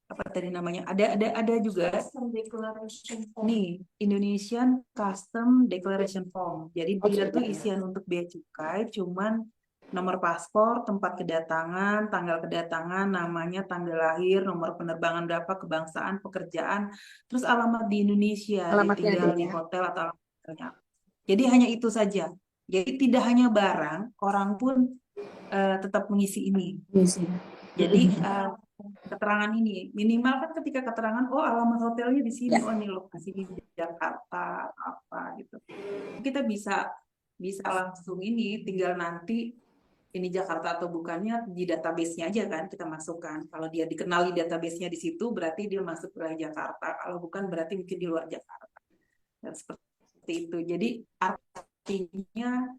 Apa tadi namanya? Ada juga nih Indonesian Custom Declaration Form. Jadi dia tuh isian untuk bea cukai cuman nomor paspor, tempat kedatangan, tanggal kedatangan, namanya, tanggal lahir, nomor penerbangan berapa, kebangsaan, pekerjaan, terus alamat di Indonesia, alamatnya ada ditinggal di ya. hotel atau alamat kerja. Jadi hanya itu saja. Jadi tidak hanya barang, orang pun tetap mengisi ini. Misi. Jadi keterangan ini minimal kan ketika keterangan alamat hotelnya di sini, Ya. ini lokasi di Jakarta apa gitu. Kita bisa langsung ini tinggal nanti ini Jakarta atau bukannya di database-nya aja kan kita masukkan. Kalau dia dikenali database-nya di situ berarti dia masuk ke Jakarta. Kalau bukan berarti mungkin di luar Jakarta. Dan seperti itu. Jadi artinya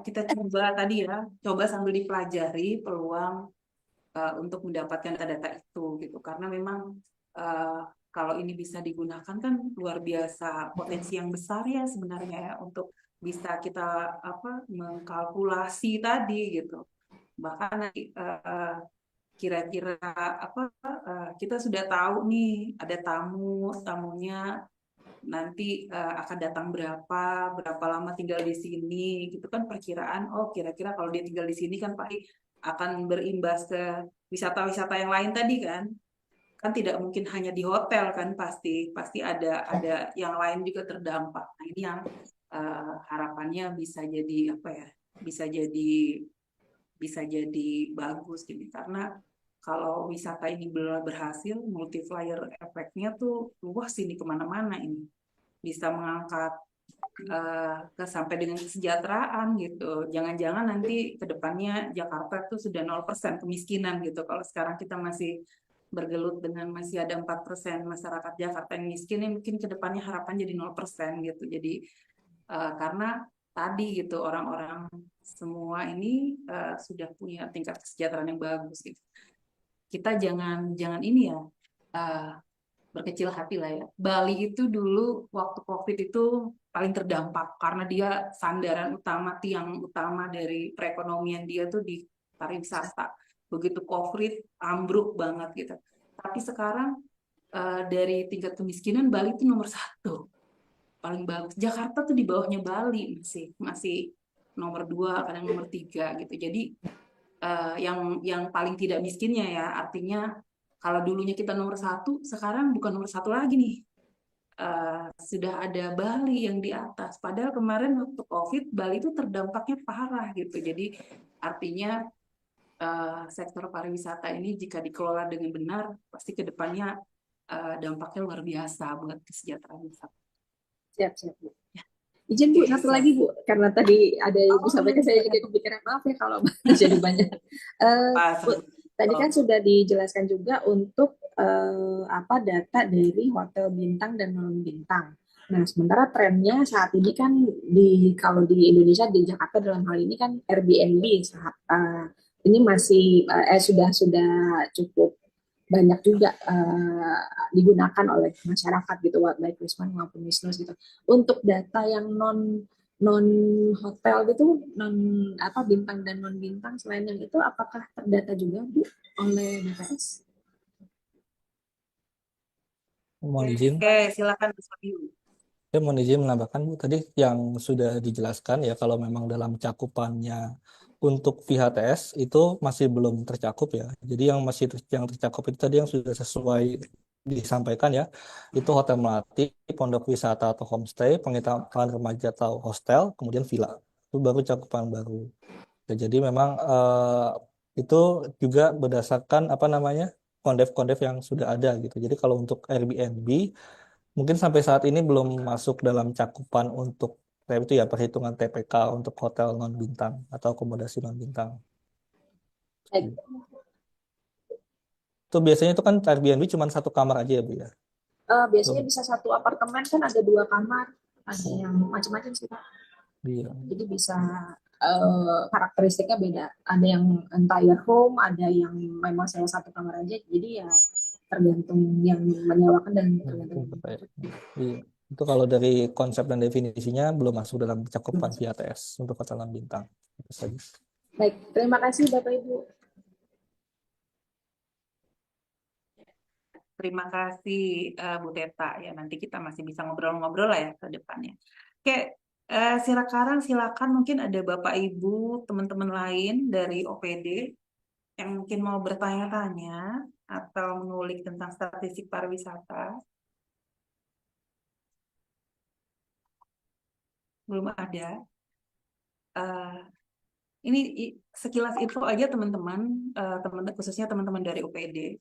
kita coba sambil dipelajari peluang untuk mendapatkan data-data itu gitu. Karena memang kalau ini bisa digunakan kan luar biasa potensi yang besar ya sebenarnya ya untuk bisa kita mengkalkulasi tadi gitu. Bahkan nanti kira-kira kita sudah tahu nih ada tamunya nanti akan datang berapa lama tinggal di sini gitu kan perkiraan. Kira-kira kalau dia tinggal di sini kan pasti akan berimbas ke wisata-wisata yang lain tadi kan tidak mungkin hanya di hotel kan pasti ada yang lain juga terdampak. Nah ini yang harapannya bisa jadi bisa jadi bagus gitu karena kalau wisata ini berhasil multiplier efeknya tuh luas ini kemana-mana ini bisa mengangkat sampai dengan kesejahteraan gitu. Jangan-jangan nanti ke depannya Jakarta tuh sudah 0% kemiskinan gitu. Kalau sekarang kita masih bergelut dengan masih ada 4% masyarakat Jakarta yang miskin, ya mungkin ke depannya harapan jadi 0% gitu. Jadi karena tadi gitu orang-orang semua ini sudah punya tingkat kesejahteraan yang bagus gitu. Kita jangan ini ya berkecil hati lah ya. Bali itu dulu waktu COVID itu paling terdampak karena dia sandaran utama, tiang utama dari perekonomian dia tuh di pariwisata. Begitu COVID ambruk banget gitu. Tapi sekarang dari tingkat kemiskinan Bali itu nomor 1 paling bagus. Jakarta tuh di bawahnya Bali masih nomor 2 kadang nomor 3 gitu. Jadi yang paling tidak miskinnya ya artinya kalau dulunya kita nomor 1 sekarang bukan nomor 1 lagi nih. Sudah ada Bali yang di atas. Padahal kemarin waktu COVID Bali itu terdampaknya parah gitu. Jadi artinya sektor pariwisata ini jika dikelola dengan benar pasti kedepannya dampaknya luar biasa buat kesejahteraan wisata. Siap. Izin Bu, satu lagi Bu, karena tadi ada Ibu sampaikan saya juga kepikiran, maaf ya kalau jadi banyak. Bu, tadi kan sudah dijelaskan juga untuk data dari hotel bintang dan non bintang. Nah, sementara trennya saat ini kan kalau di Indonesia di Jakarta dalam hal ini kan Airbnb ini masih sudah cukup banyak juga digunakan oleh masyarakat gitu, baik Wisman maupun Wisnus gitu. Untuk data yang non hotel gitu, bintang dan non bintang, selain yang itu apakah terdata juga Bu oleh BPS? Mohon izin. Oke, silakan Mas Wahyu. Saya mohon izin menambahkan Bu, tadi yang sudah dijelaskan ya kalau memang dalam cakupannya untuk VHTS itu masih belum tercakup ya. Jadi yang tercakup itu tadi yang sudah sesuai disampaikan ya. Itu hotel melati, pondok wisata atau homestay, penginapan remaja atau hostel, kemudian villa. Itu baru cakupan baru. Ya, jadi memang itu juga berdasarkan kondef-kondef yang sudah ada gitu. Jadi kalau untuk Airbnb mungkin sampai saat ini belum masuk dalam cakupan untuk itu ya perhitungan TPK untuk hotel non bintang atau akomodasi non bintang. Baik. Itu biasanya itu kan Airbnb cuma 1 kamar aja ya Bu ya. Biasanya bisa 1 apartemen kan ada 2 kamar, ada yang macam-macam sih Pak. Iya. Jadi bisa karakteristiknya beda. Ada yang entire home, ada yang memang saya 1 kamar aja. Jadi ya tergantung yang menyewakan dan tergantung. Iya. Itu kalau dari konsep dan definisinya belum masuk dalam cakupan VIATS untuk Kota Lambintang. Itu saja. Baik, terima kasih Bapak Ibu. Terima kasih Bu Teta ya. Nanti kita masih bisa ngobrol-ngobrol lah ya ke depannya. Oke, silakan mungkin ada Bapak Ibu, teman-teman lain dari OPD yang mungkin mau bertanya-tanya atau mengulik tentang statistik pariwisata. Belum ada. Ini sekilas info aja teman-teman, khususnya teman-teman dari OPD.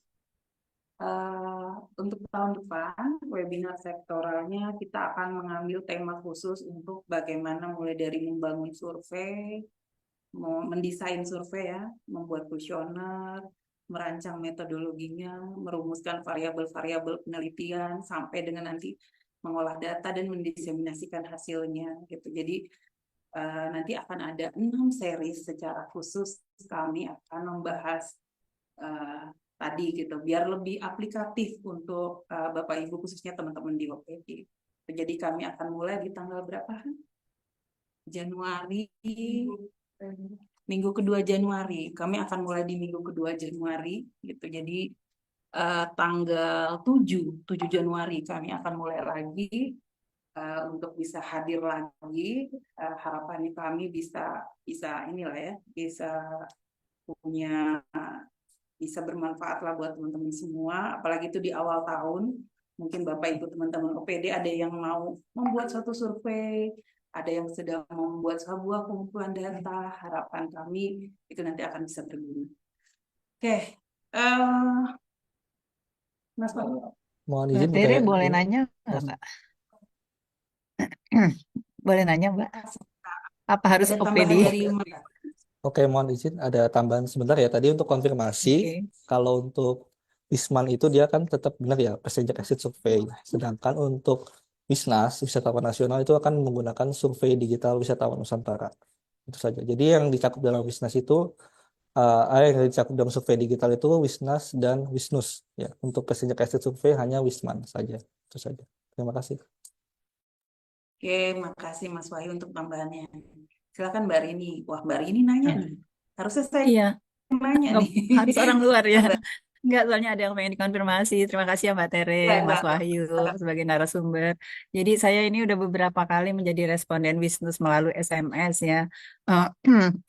Untuk tahun depan, webinar sektoralnya kita akan mengambil tema khusus untuk bagaimana mulai dari membangun survei, mendesain survei ya, membuat kuesioner, merancang metodologinya, merumuskan variabel-variabel penelitian, sampai dengan nanti mengolah data dan mendiseminasikan hasilnya gitu. Jadi nanti akan ada 6 series secara khusus kami akan membahas tadi gitu, biar lebih aplikatif untuk Bapak Ibu khususnya teman-teman di OPD. Jadi kami akan mulai di tanggal berapa? Januari, minggu kedua Januari. Kami akan mulai di minggu kedua Januari gitu. Jadi tanggal 7 Januari kami akan mulai lagi untuk bisa hadir lagi. Harapannya kami bisa inilah ya, bisa bermanfaat lah buat teman-teman semua, apalagi itu di awal tahun. Mungkin Bapak Ibu teman-teman OPD ada yang mau membuat suatu survei, ada yang sedang membuat sebuah kumpulan data. Harapan kami itu nanti akan bisa berguna. Oke, Mas Pak. Mohon Mbak izin Tere kayak boleh ini. nanya nggak, Mbak? Boleh nanya, Mbak? Apa harus Ada OPD? tambahan dari Mbak? Oke, mohon izin ada tambahan sebentar ya. Tadi untuk konfirmasi, Oke. kalau untuk Wisman itu dia kan tetap benar ya, percentage exit survey. Sedangkan untuk Wisnas, wisatawan nasional itu akan menggunakan survei digital wisatawan Nusantara. Itu saja. Jadi yang dicakup dalam Wisnas itu, yang dicakup dalam survei digital itu Wisnas dan Wisnus. Ya, untuk percentage exit survei hanya Wisman saja. Itu saja. Terima kasih. Oke, makasih Mas Wahyu untuk tambahannya. Silakan Mbak Rini. Wah, Mbak Rini nanya nih. Harusnya saya Iya, nanya nih. harus orang luar ya. Enggak, soalnya ada yang pengen dikonfirmasi. Terima kasih ya Mbak Tere, Ya, Mas Mbak. Wahyu sebagai narasumber. Jadi saya ini udah beberapa kali menjadi responden Wisnus melalui SMS ya. Eh,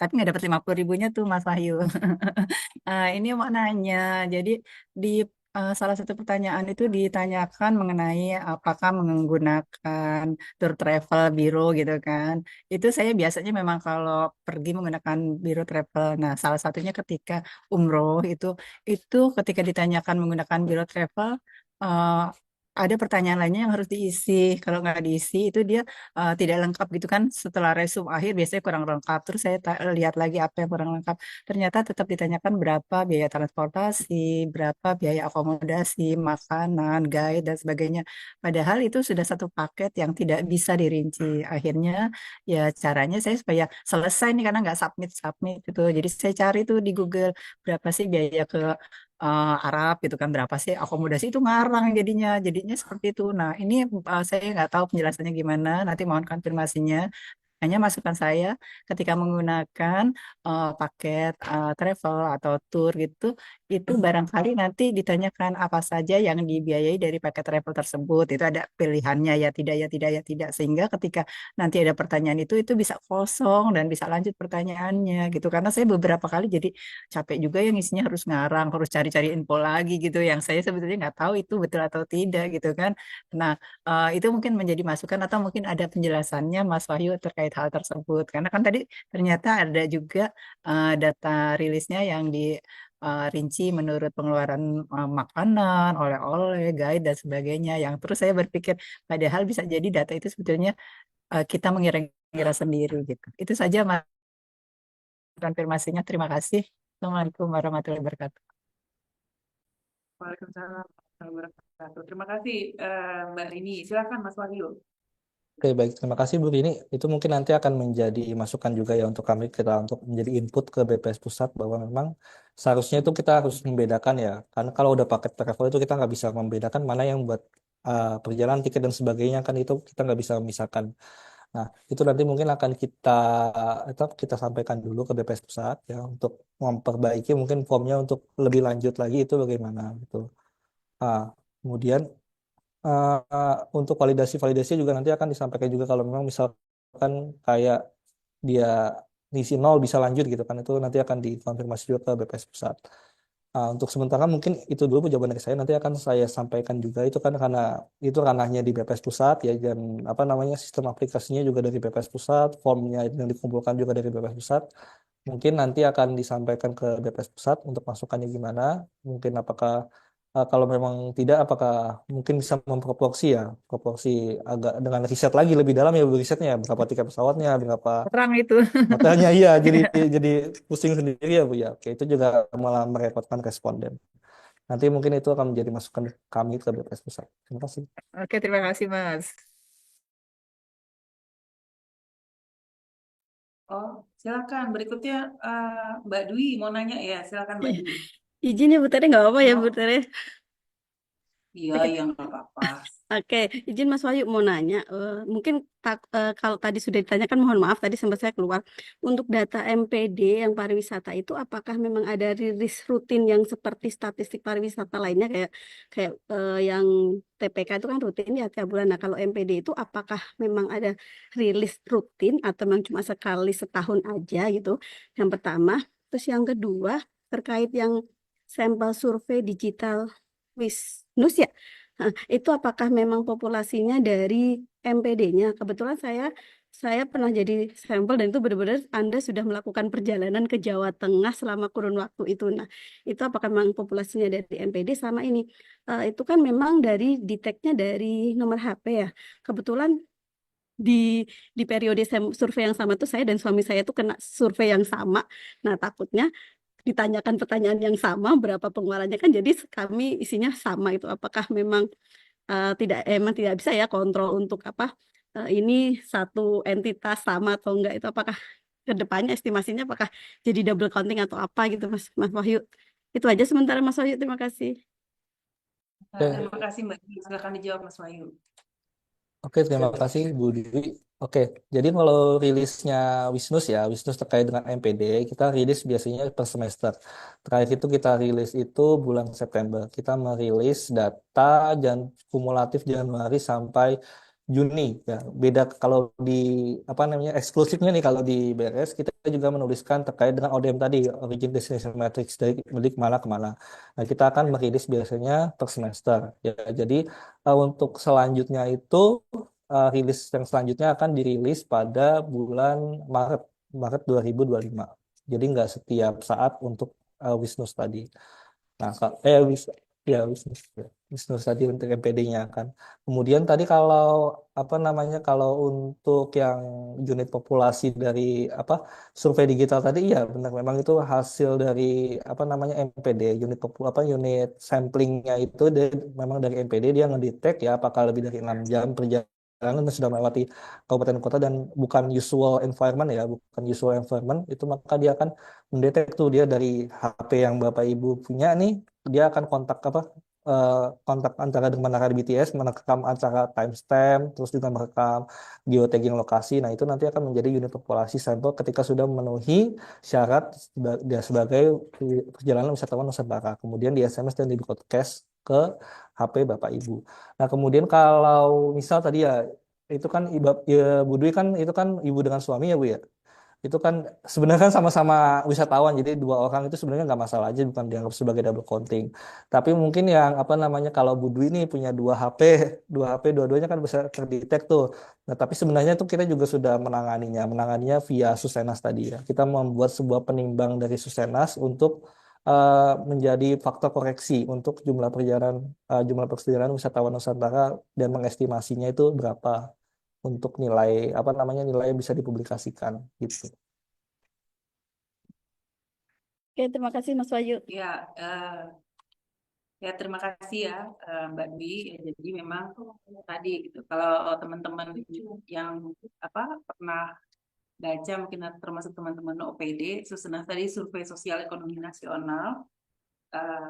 tapi nggak dapat 50.000-nya tuh Mas Wahyu. Ini mau nanya, jadi di salah satu pertanyaan itu ditanyakan mengenai apakah menggunakan tour travel biro gitu kan. Itu saya biasanya memang kalau pergi menggunakan biro travel. Nah, salah satunya ketika umroh itu ketika ditanyakan menggunakan biro travel, eh, ada pertanyaan lainnya yang harus diisi. Kalau nggak diisi itu dia tidak lengkap gitu kan. Setelah resume akhir biasanya kurang lengkap. Terus saya lihat lagi apa yang kurang lengkap. Ternyata tetap ditanyakan berapa biaya transportasi, berapa biaya akomodasi, makanan, guide dan sebagainya. Padahal itu sudah satu paket yang tidak bisa dirinci. Akhirnya ya caranya saya supaya selesai nih karena nggak submit gitu. Jadi saya cari tuh di Google berapa sih biaya ke Arab gitu kan, berapa sih akomodasi, itu ngarang jadinya seperti itu. Nah ini saya nggak tahu penjelasannya gimana, nanti mohon konfirmasinya. Hanya masukan saya ketika menggunakan paket travel atau tour gitu, itu barangkali nanti ditanyakan apa saja yang dibiayai dari paket travel tersebut. Itu ada pilihannya ya tidak, ya tidak, ya tidak. Sehingga ketika nanti ada pertanyaan itu bisa kosong dan bisa lanjut pertanyaannya gitu. Karena saya beberapa kali jadi capek juga yang isinya harus ngarang, harus cari-cari info lagi gitu. Yang saya sebetulnya nggak tahu itu betul atau tidak gitu kan. Nah, itu mungkin menjadi masukan atau mungkin ada penjelasannya Mas Wahyu terkait hal tersebut. Karena kan tadi ternyata ada juga data rilisnya yang dirinci menurut pengeluaran makanan, oleh-oleh, guide dan sebagainya. Yang terus saya berpikir padahal bisa jadi data itu sebetulnya kita mengira-ngira sendiri gitu. Itu saja Mas konfirmasinya. Terima kasih. Assalamualaikum warahmatullahi wabarakatuh. Waalaikumsalam warahmatullahi wabarakatuh. Terima kasih Mbak Rini. Silakan Mas Wahyu. Oke, baik. Terima kasih Bu Rini. Itu mungkin nanti akan menjadi masukan juga ya untuk kami, kita untuk menjadi input ke BPS Pusat bahwa memang seharusnya itu kita harus membedakan ya. Karena kalau udah paket travel itu kita nggak bisa membedakan mana yang buat perjalanan, tiket dan sebagainya kan itu kita nggak bisa memisahkan. Nah, itu nanti mungkin akan kita sampaikan dulu ke BPS Pusat ya untuk memperbaiki mungkin formnya untuk lebih lanjut lagi itu bagaimana gitu. Ah, kemudian untuk validasi juga nanti akan disampaikan juga kalau memang misalkan kayak dia ngisi nol bisa lanjut gitu kan itu nanti akan dikonfirmasi juga ke BPS Pusat. Untuk sementara mungkin itu dulu jawaban dari saya nanti akan saya sampaikan juga itu kan karena itu ranahnya di BPS Pusat ya dan apa namanya sistem aplikasinya juga dari BPS Pusat, formnya yang dikumpulkan juga dari BPS Pusat. Mungkin nanti akan disampaikan ke BPS Pusat untuk masukannya gimana. Mungkin apakah kalau memang tidak, apakah mungkin bisa memproporsi ya, proporsi agak dengan riset lagi lebih dalam ya risetnya, berapa tiket pesawatnya, berapa Terang itu. hotelnya, iya, jadi pusing sendiri ya Bu ya. Oke, itu juga malah merepotkan responden. Nanti mungkin itu akan menjadi masukan kami ke BPS Pusat. Terima kasih. Oke, terima kasih Mas. Oh, silakan. Berikutnya Mbak Dwi mau nanya ya, silakan Mbak Dwi. Izin ya Bu Tere, nggak apa-apa ya Bu Oh, Tere. iya, Oke, yang nggak apa-apa. oke. Izin Mas Wahyu mau nanya, mungkin kalau tadi sudah ditanyakan, mohon maaf tadi sempat saya keluar. Untuk data MPD yang pariwisata itu, apakah memang ada rilis rutin yang seperti statistik pariwisata lainnya kayak kayak yang TPK itu kan rutin ya tiap bulan. Nah, kalau MPD itu apakah memang ada rilis rutin atau memang cuma sekali setahun aja gitu? Yang pertama, terus yang kedua terkait yang sampel survei digital Wisnus ya. Nah, itu apakah memang populasinya dari MPD-nya? Kebetulan saya pernah jadi sampel dan itu benar-benar Anda sudah melakukan perjalanan ke Jawa Tengah selama kurun waktu itu. Nah, itu apakah memang populasinya dari MPD sama ini? Itu kan memang dari deteknya dari nomor HP ya. Kebetulan di di periode survei yang sama tuh saya dan suami saya tuh kena survei yang sama. Nah, takutnya ditanyakan pertanyaan yang sama berapa pengeluarannya kan jadi kami isinya sama itu apakah memang emang tidak bisa ya kontrol untuk apa ini satu entitas sama atau enggak itu apakah kedepannya estimasinya apakah jadi double counting atau apa gitu Mas Wahyu itu aja sementara Mas Wahyu terima kasih. Terima kasih Mbak Dwi. Silakan dijawab Mas Wahyu. Oke, terima kasih Bu Dwi. Oke, jadi kalau rilisnya Wisnus terkait dengan MPD, kita rilis biasanya per semester. Terakhir itu kita rilis itu bulan September. Kita merilis data dan kumulatif Januari sampai Juni. Ya, beda kalau di apa namanya eksklusifnya nih kalau di BRS kita juga menuliskan terkait dengan ODM tadi, Origin Destination Matrix dari milik mana ke mana. Nah, kita akan merilis biasanya per semester. Ya, jadi untuk selanjutnya itu rilis yang selanjutnya akan dirilis pada bulan Maret Maret 2025. Jadi nggak setiap saat untuk Wisnus tadi. Nah, ya Wisnus tadi untuk MPD-nya kan. Kemudian tadi kalau apa namanya kalau untuk yang unit populasi dari apa survei digital tadi ya benar memang itu hasil dari apa namanya MPD unit samplingnya itu memang dari MPD dia ngedetek ya apakah lebih dari 6 jam perjalanan dan sudah melewati kabupaten kota dan bukan usual environment ya bukan usual environment itu maka dia akan mendetek tuh dia dari HP yang Bapak Ibu punya nih dia akan eh, kontak antara dengan menara BTS merekam acara timestamp terus juga merekam geotagging lokasi. Nah, itu nanti akan menjadi unit populasi sampel ketika sudah memenuhi syarat dia sebagai perjalanan wisatawan Nusantara. Kemudian di SMS dan di broadcast ke HP Bapak Ibu. Nah, kemudian kalau misal tadi ya itu kan ya, Bu Dwi kan itu kan ibu dengan suami ya Bu ya itu kan sebenarnya kan sama-sama wisatawan jadi dua orang itu sebenarnya nggak masalah aja bukan dianggap sebagai double counting tapi mungkin yang apa namanya kalau Budwi ini punya dua HP dua-duanya kan bisa terdetek tuh nah tapi sebenarnya tuh kita juga sudah menanganinya via Susenas tadi ya kita membuat sebuah penimbang dari Susenas untuk menjadi faktor koreksi untuk jumlah perjalanan wisatawan Nusantara dan mengestimasinya itu berapa untuk nilai apa namanya nilai yang bisa dipublikasikan gitu. Oke terima kasih Mas Wahyu. Ya, ya terima kasih ya Mbak Dwi. Ya, jadi memang tadi gitu kalau teman-teman yang apa pernah baca mungkin termasuk teman-teman OPD, Susenas tadi survei sosial ekonomi nasional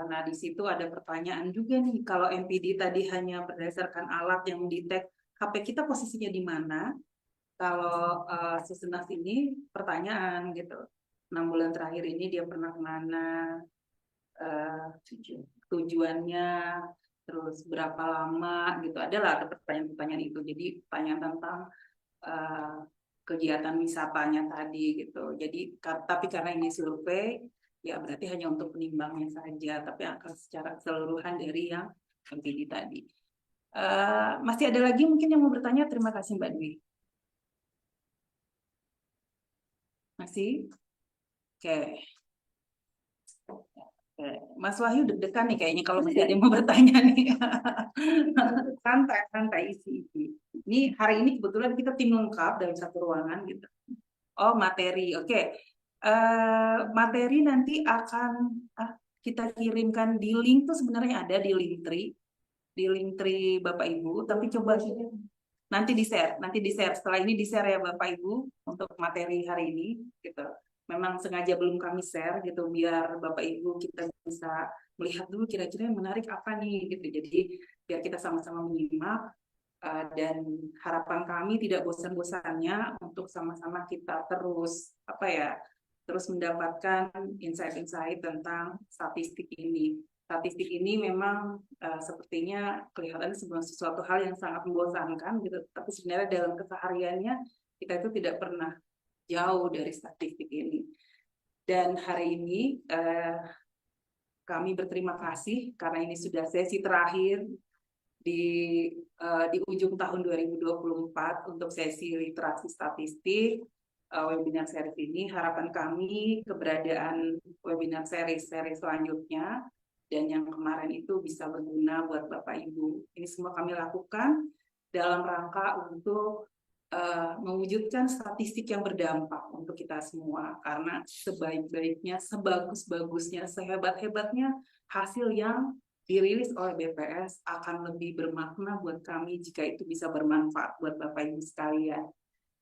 Nah, di situ ada pertanyaan juga nih, kalau MPD tadi hanya berdasarkan alat yang mendetek HP kita posisinya di mana, kalau Susenas ini pertanyaan gitu, 6 bulan terakhir ini dia pernah kemana, tujuannya, terus berapa lama gitu, ada pertanyaan-pertanyaan itu. Jadi pertanyaan tentang kegiatan wisatanya tadi gitu. Jadi tapi karena ini survei, ya berarti hanya untuk penimbangnya saja, tapi akan secara keseluruhan dari yang MPD tadi. Masih ada lagi mungkin yang mau bertanya? Terima kasih Mbak Dwi. Masih? Oke. Mas Wahyu deg-degan nih kayaknya kalau masih ada yang mau bertanya nih. Santai, isi. Ini hari ini kebetulan kita tim lengkap dalam satu ruangan gitu. Oh, materi. Oke. Materi nanti akan kita kirimkan di link tuh, sebenarnya ada di Linktree Bapak Ibu, tapi coba nanti di-share. Setelah ini di-share ya Bapak Ibu untuk materi hari ini gitu. Memang sengaja belum kami share gitu biar Bapak Ibu kita bisa melihat dulu kira-kira yang menarik apa nih gitu. Jadi biar kita sama-sama menyimak dan harapan kami tidak bosan-bosannya untuk sama-sama kita terus terus mendapatkan insight-insight tentang statistik ini. Statistik ini memang sepertinya kelihatan sesuatu hal yang sangat membosankan gitu, tapi sebenarnya dalam kesehariannya kita itu tidak pernah jauh dari statistik ini. Dan hari ini kami berterima kasih karena ini sudah sesi terakhir di ujung tahun 2024 untuk sesi literasi statistik webinar series ini. Harapan kami keberadaan webinar series selanjutnya dan yang kemarin itu bisa berguna buat Bapak Ibu. Ini semua kami lakukan dalam rangka untuk mewujudkan statistik yang berdampak untuk kita semua, karena sebaik-baiknya, sebagus-bagusnya, sehebat-hebatnya hasil yang dirilis oleh BPS akan lebih bermakna buat kami jika itu bisa bermanfaat buat Bapak Ibu sekalian.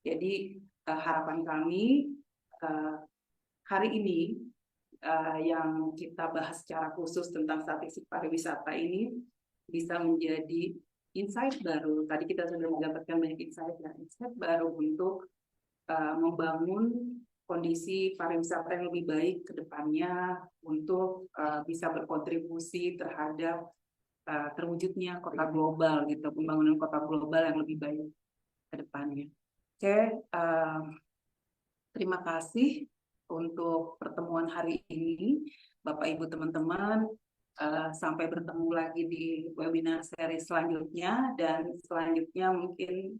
Jadi harapan kami hari ini yang kita bahas secara khusus tentang statistik pariwisata ini bisa menjadi insight baru. Tadi kita sudah mendapatkan banyak insight baru untuk membangun kondisi pariwisata yang lebih baik ke depannya untuk bisa berkontribusi terhadap terwujudnya kota global gitu, pembangunan kota global yang lebih baik ke depannya. Oke, terima kasih untuk pertemuan hari ini, Bapak Ibu teman-teman. Sampai bertemu lagi di webinar seri selanjutnya, dan selanjutnya mungkin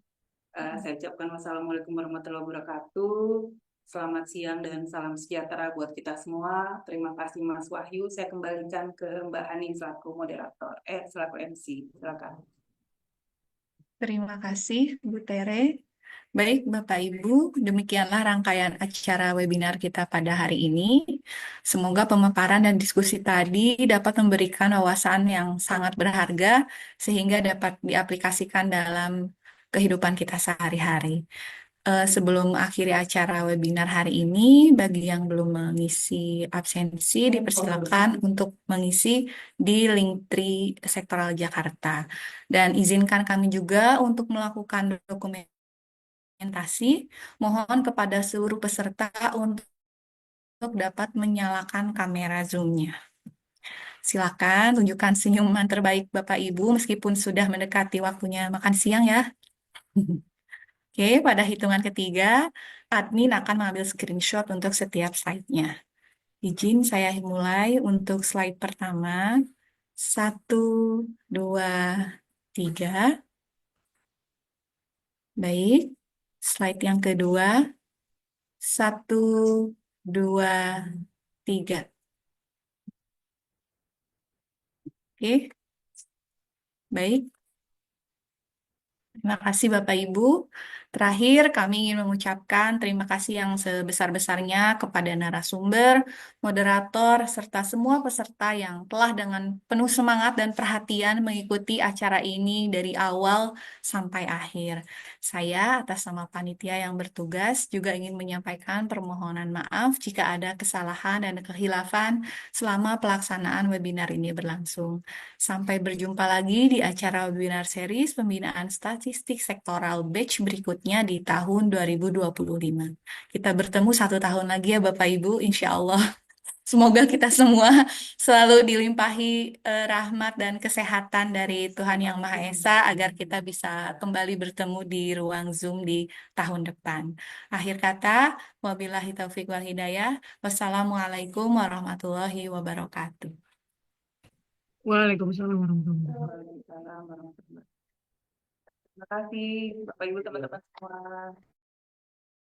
saya ucapkan wassalamualaikum warahmatullahi wabarakatuh. Selamat siang dan salam sejahtera buat kita semua. Terima kasih Mas Wahyu. Saya kembalikan ke Mbak Hani selaku moderator, selaku MC. Silakan. Terima kasih Bu Tere. Baik, Bapak Ibu, demikianlah rangkaian acara webinar kita pada hari ini. Semoga pemaparan dan diskusi tadi dapat memberikan wawasan yang sangat berharga sehingga dapat diaplikasikan dalam kehidupan kita sehari-hari. Sebelum akhiri acara webinar hari ini, bagi yang belum mengisi absensi, dipersilakan untuk mengisi di Linktree Sektoral Jakarta. Dan izinkan kami juga untuk melakukan dokumentasi. Mohon kepada seluruh peserta untuk dapat menyalakan kamera Zoom-nya. Silakan tunjukkan senyuman terbaik Bapak Ibu meskipun sudah mendekati waktunya makan siang ya. Oke, pada hitungan ketiga, admin akan mengambil screenshot untuk setiap slide-nya. Izin saya mulai untuk slide pertama. 1, 2, 3. Baik, slide yang kedua. 1, 2, 3. Oke, baik. Terima kasih Bapak Ibu. Terakhir, kami ingin mengucapkan terima kasih yang sebesar-besarnya kepada narasumber, moderator, serta semua peserta yang telah dengan penuh semangat dan perhatian mengikuti acara ini dari awal sampai akhir. Saya, atas nama panitia yang bertugas, juga ingin menyampaikan permohonan maaf jika ada kesalahan dan kehilafan selama pelaksanaan webinar ini berlangsung. Sampai berjumpa lagi di acara webinar series pembinaan statistik sektoral batch berikutnya di tahun 2025. Kita bertemu 1 tahun lagi ya Bapak Ibu, insya Allah. Semoga kita semua selalu dilimpahi rahmat dan kesehatan dari Tuhan Yang Maha Esa agar kita bisa kembali bertemu di ruang Zoom di tahun depan. Akhir kata, wabillahi taufiq wal hidayah. Wassalamualaikum warahmatullahi wabarakatuh. Waalaikumsalam warahmatullahi wabarakatuh. Waalaikumsalam warahmatullahi wabarakatuh. Terima kasih Bapak Ibu teman-teman semua.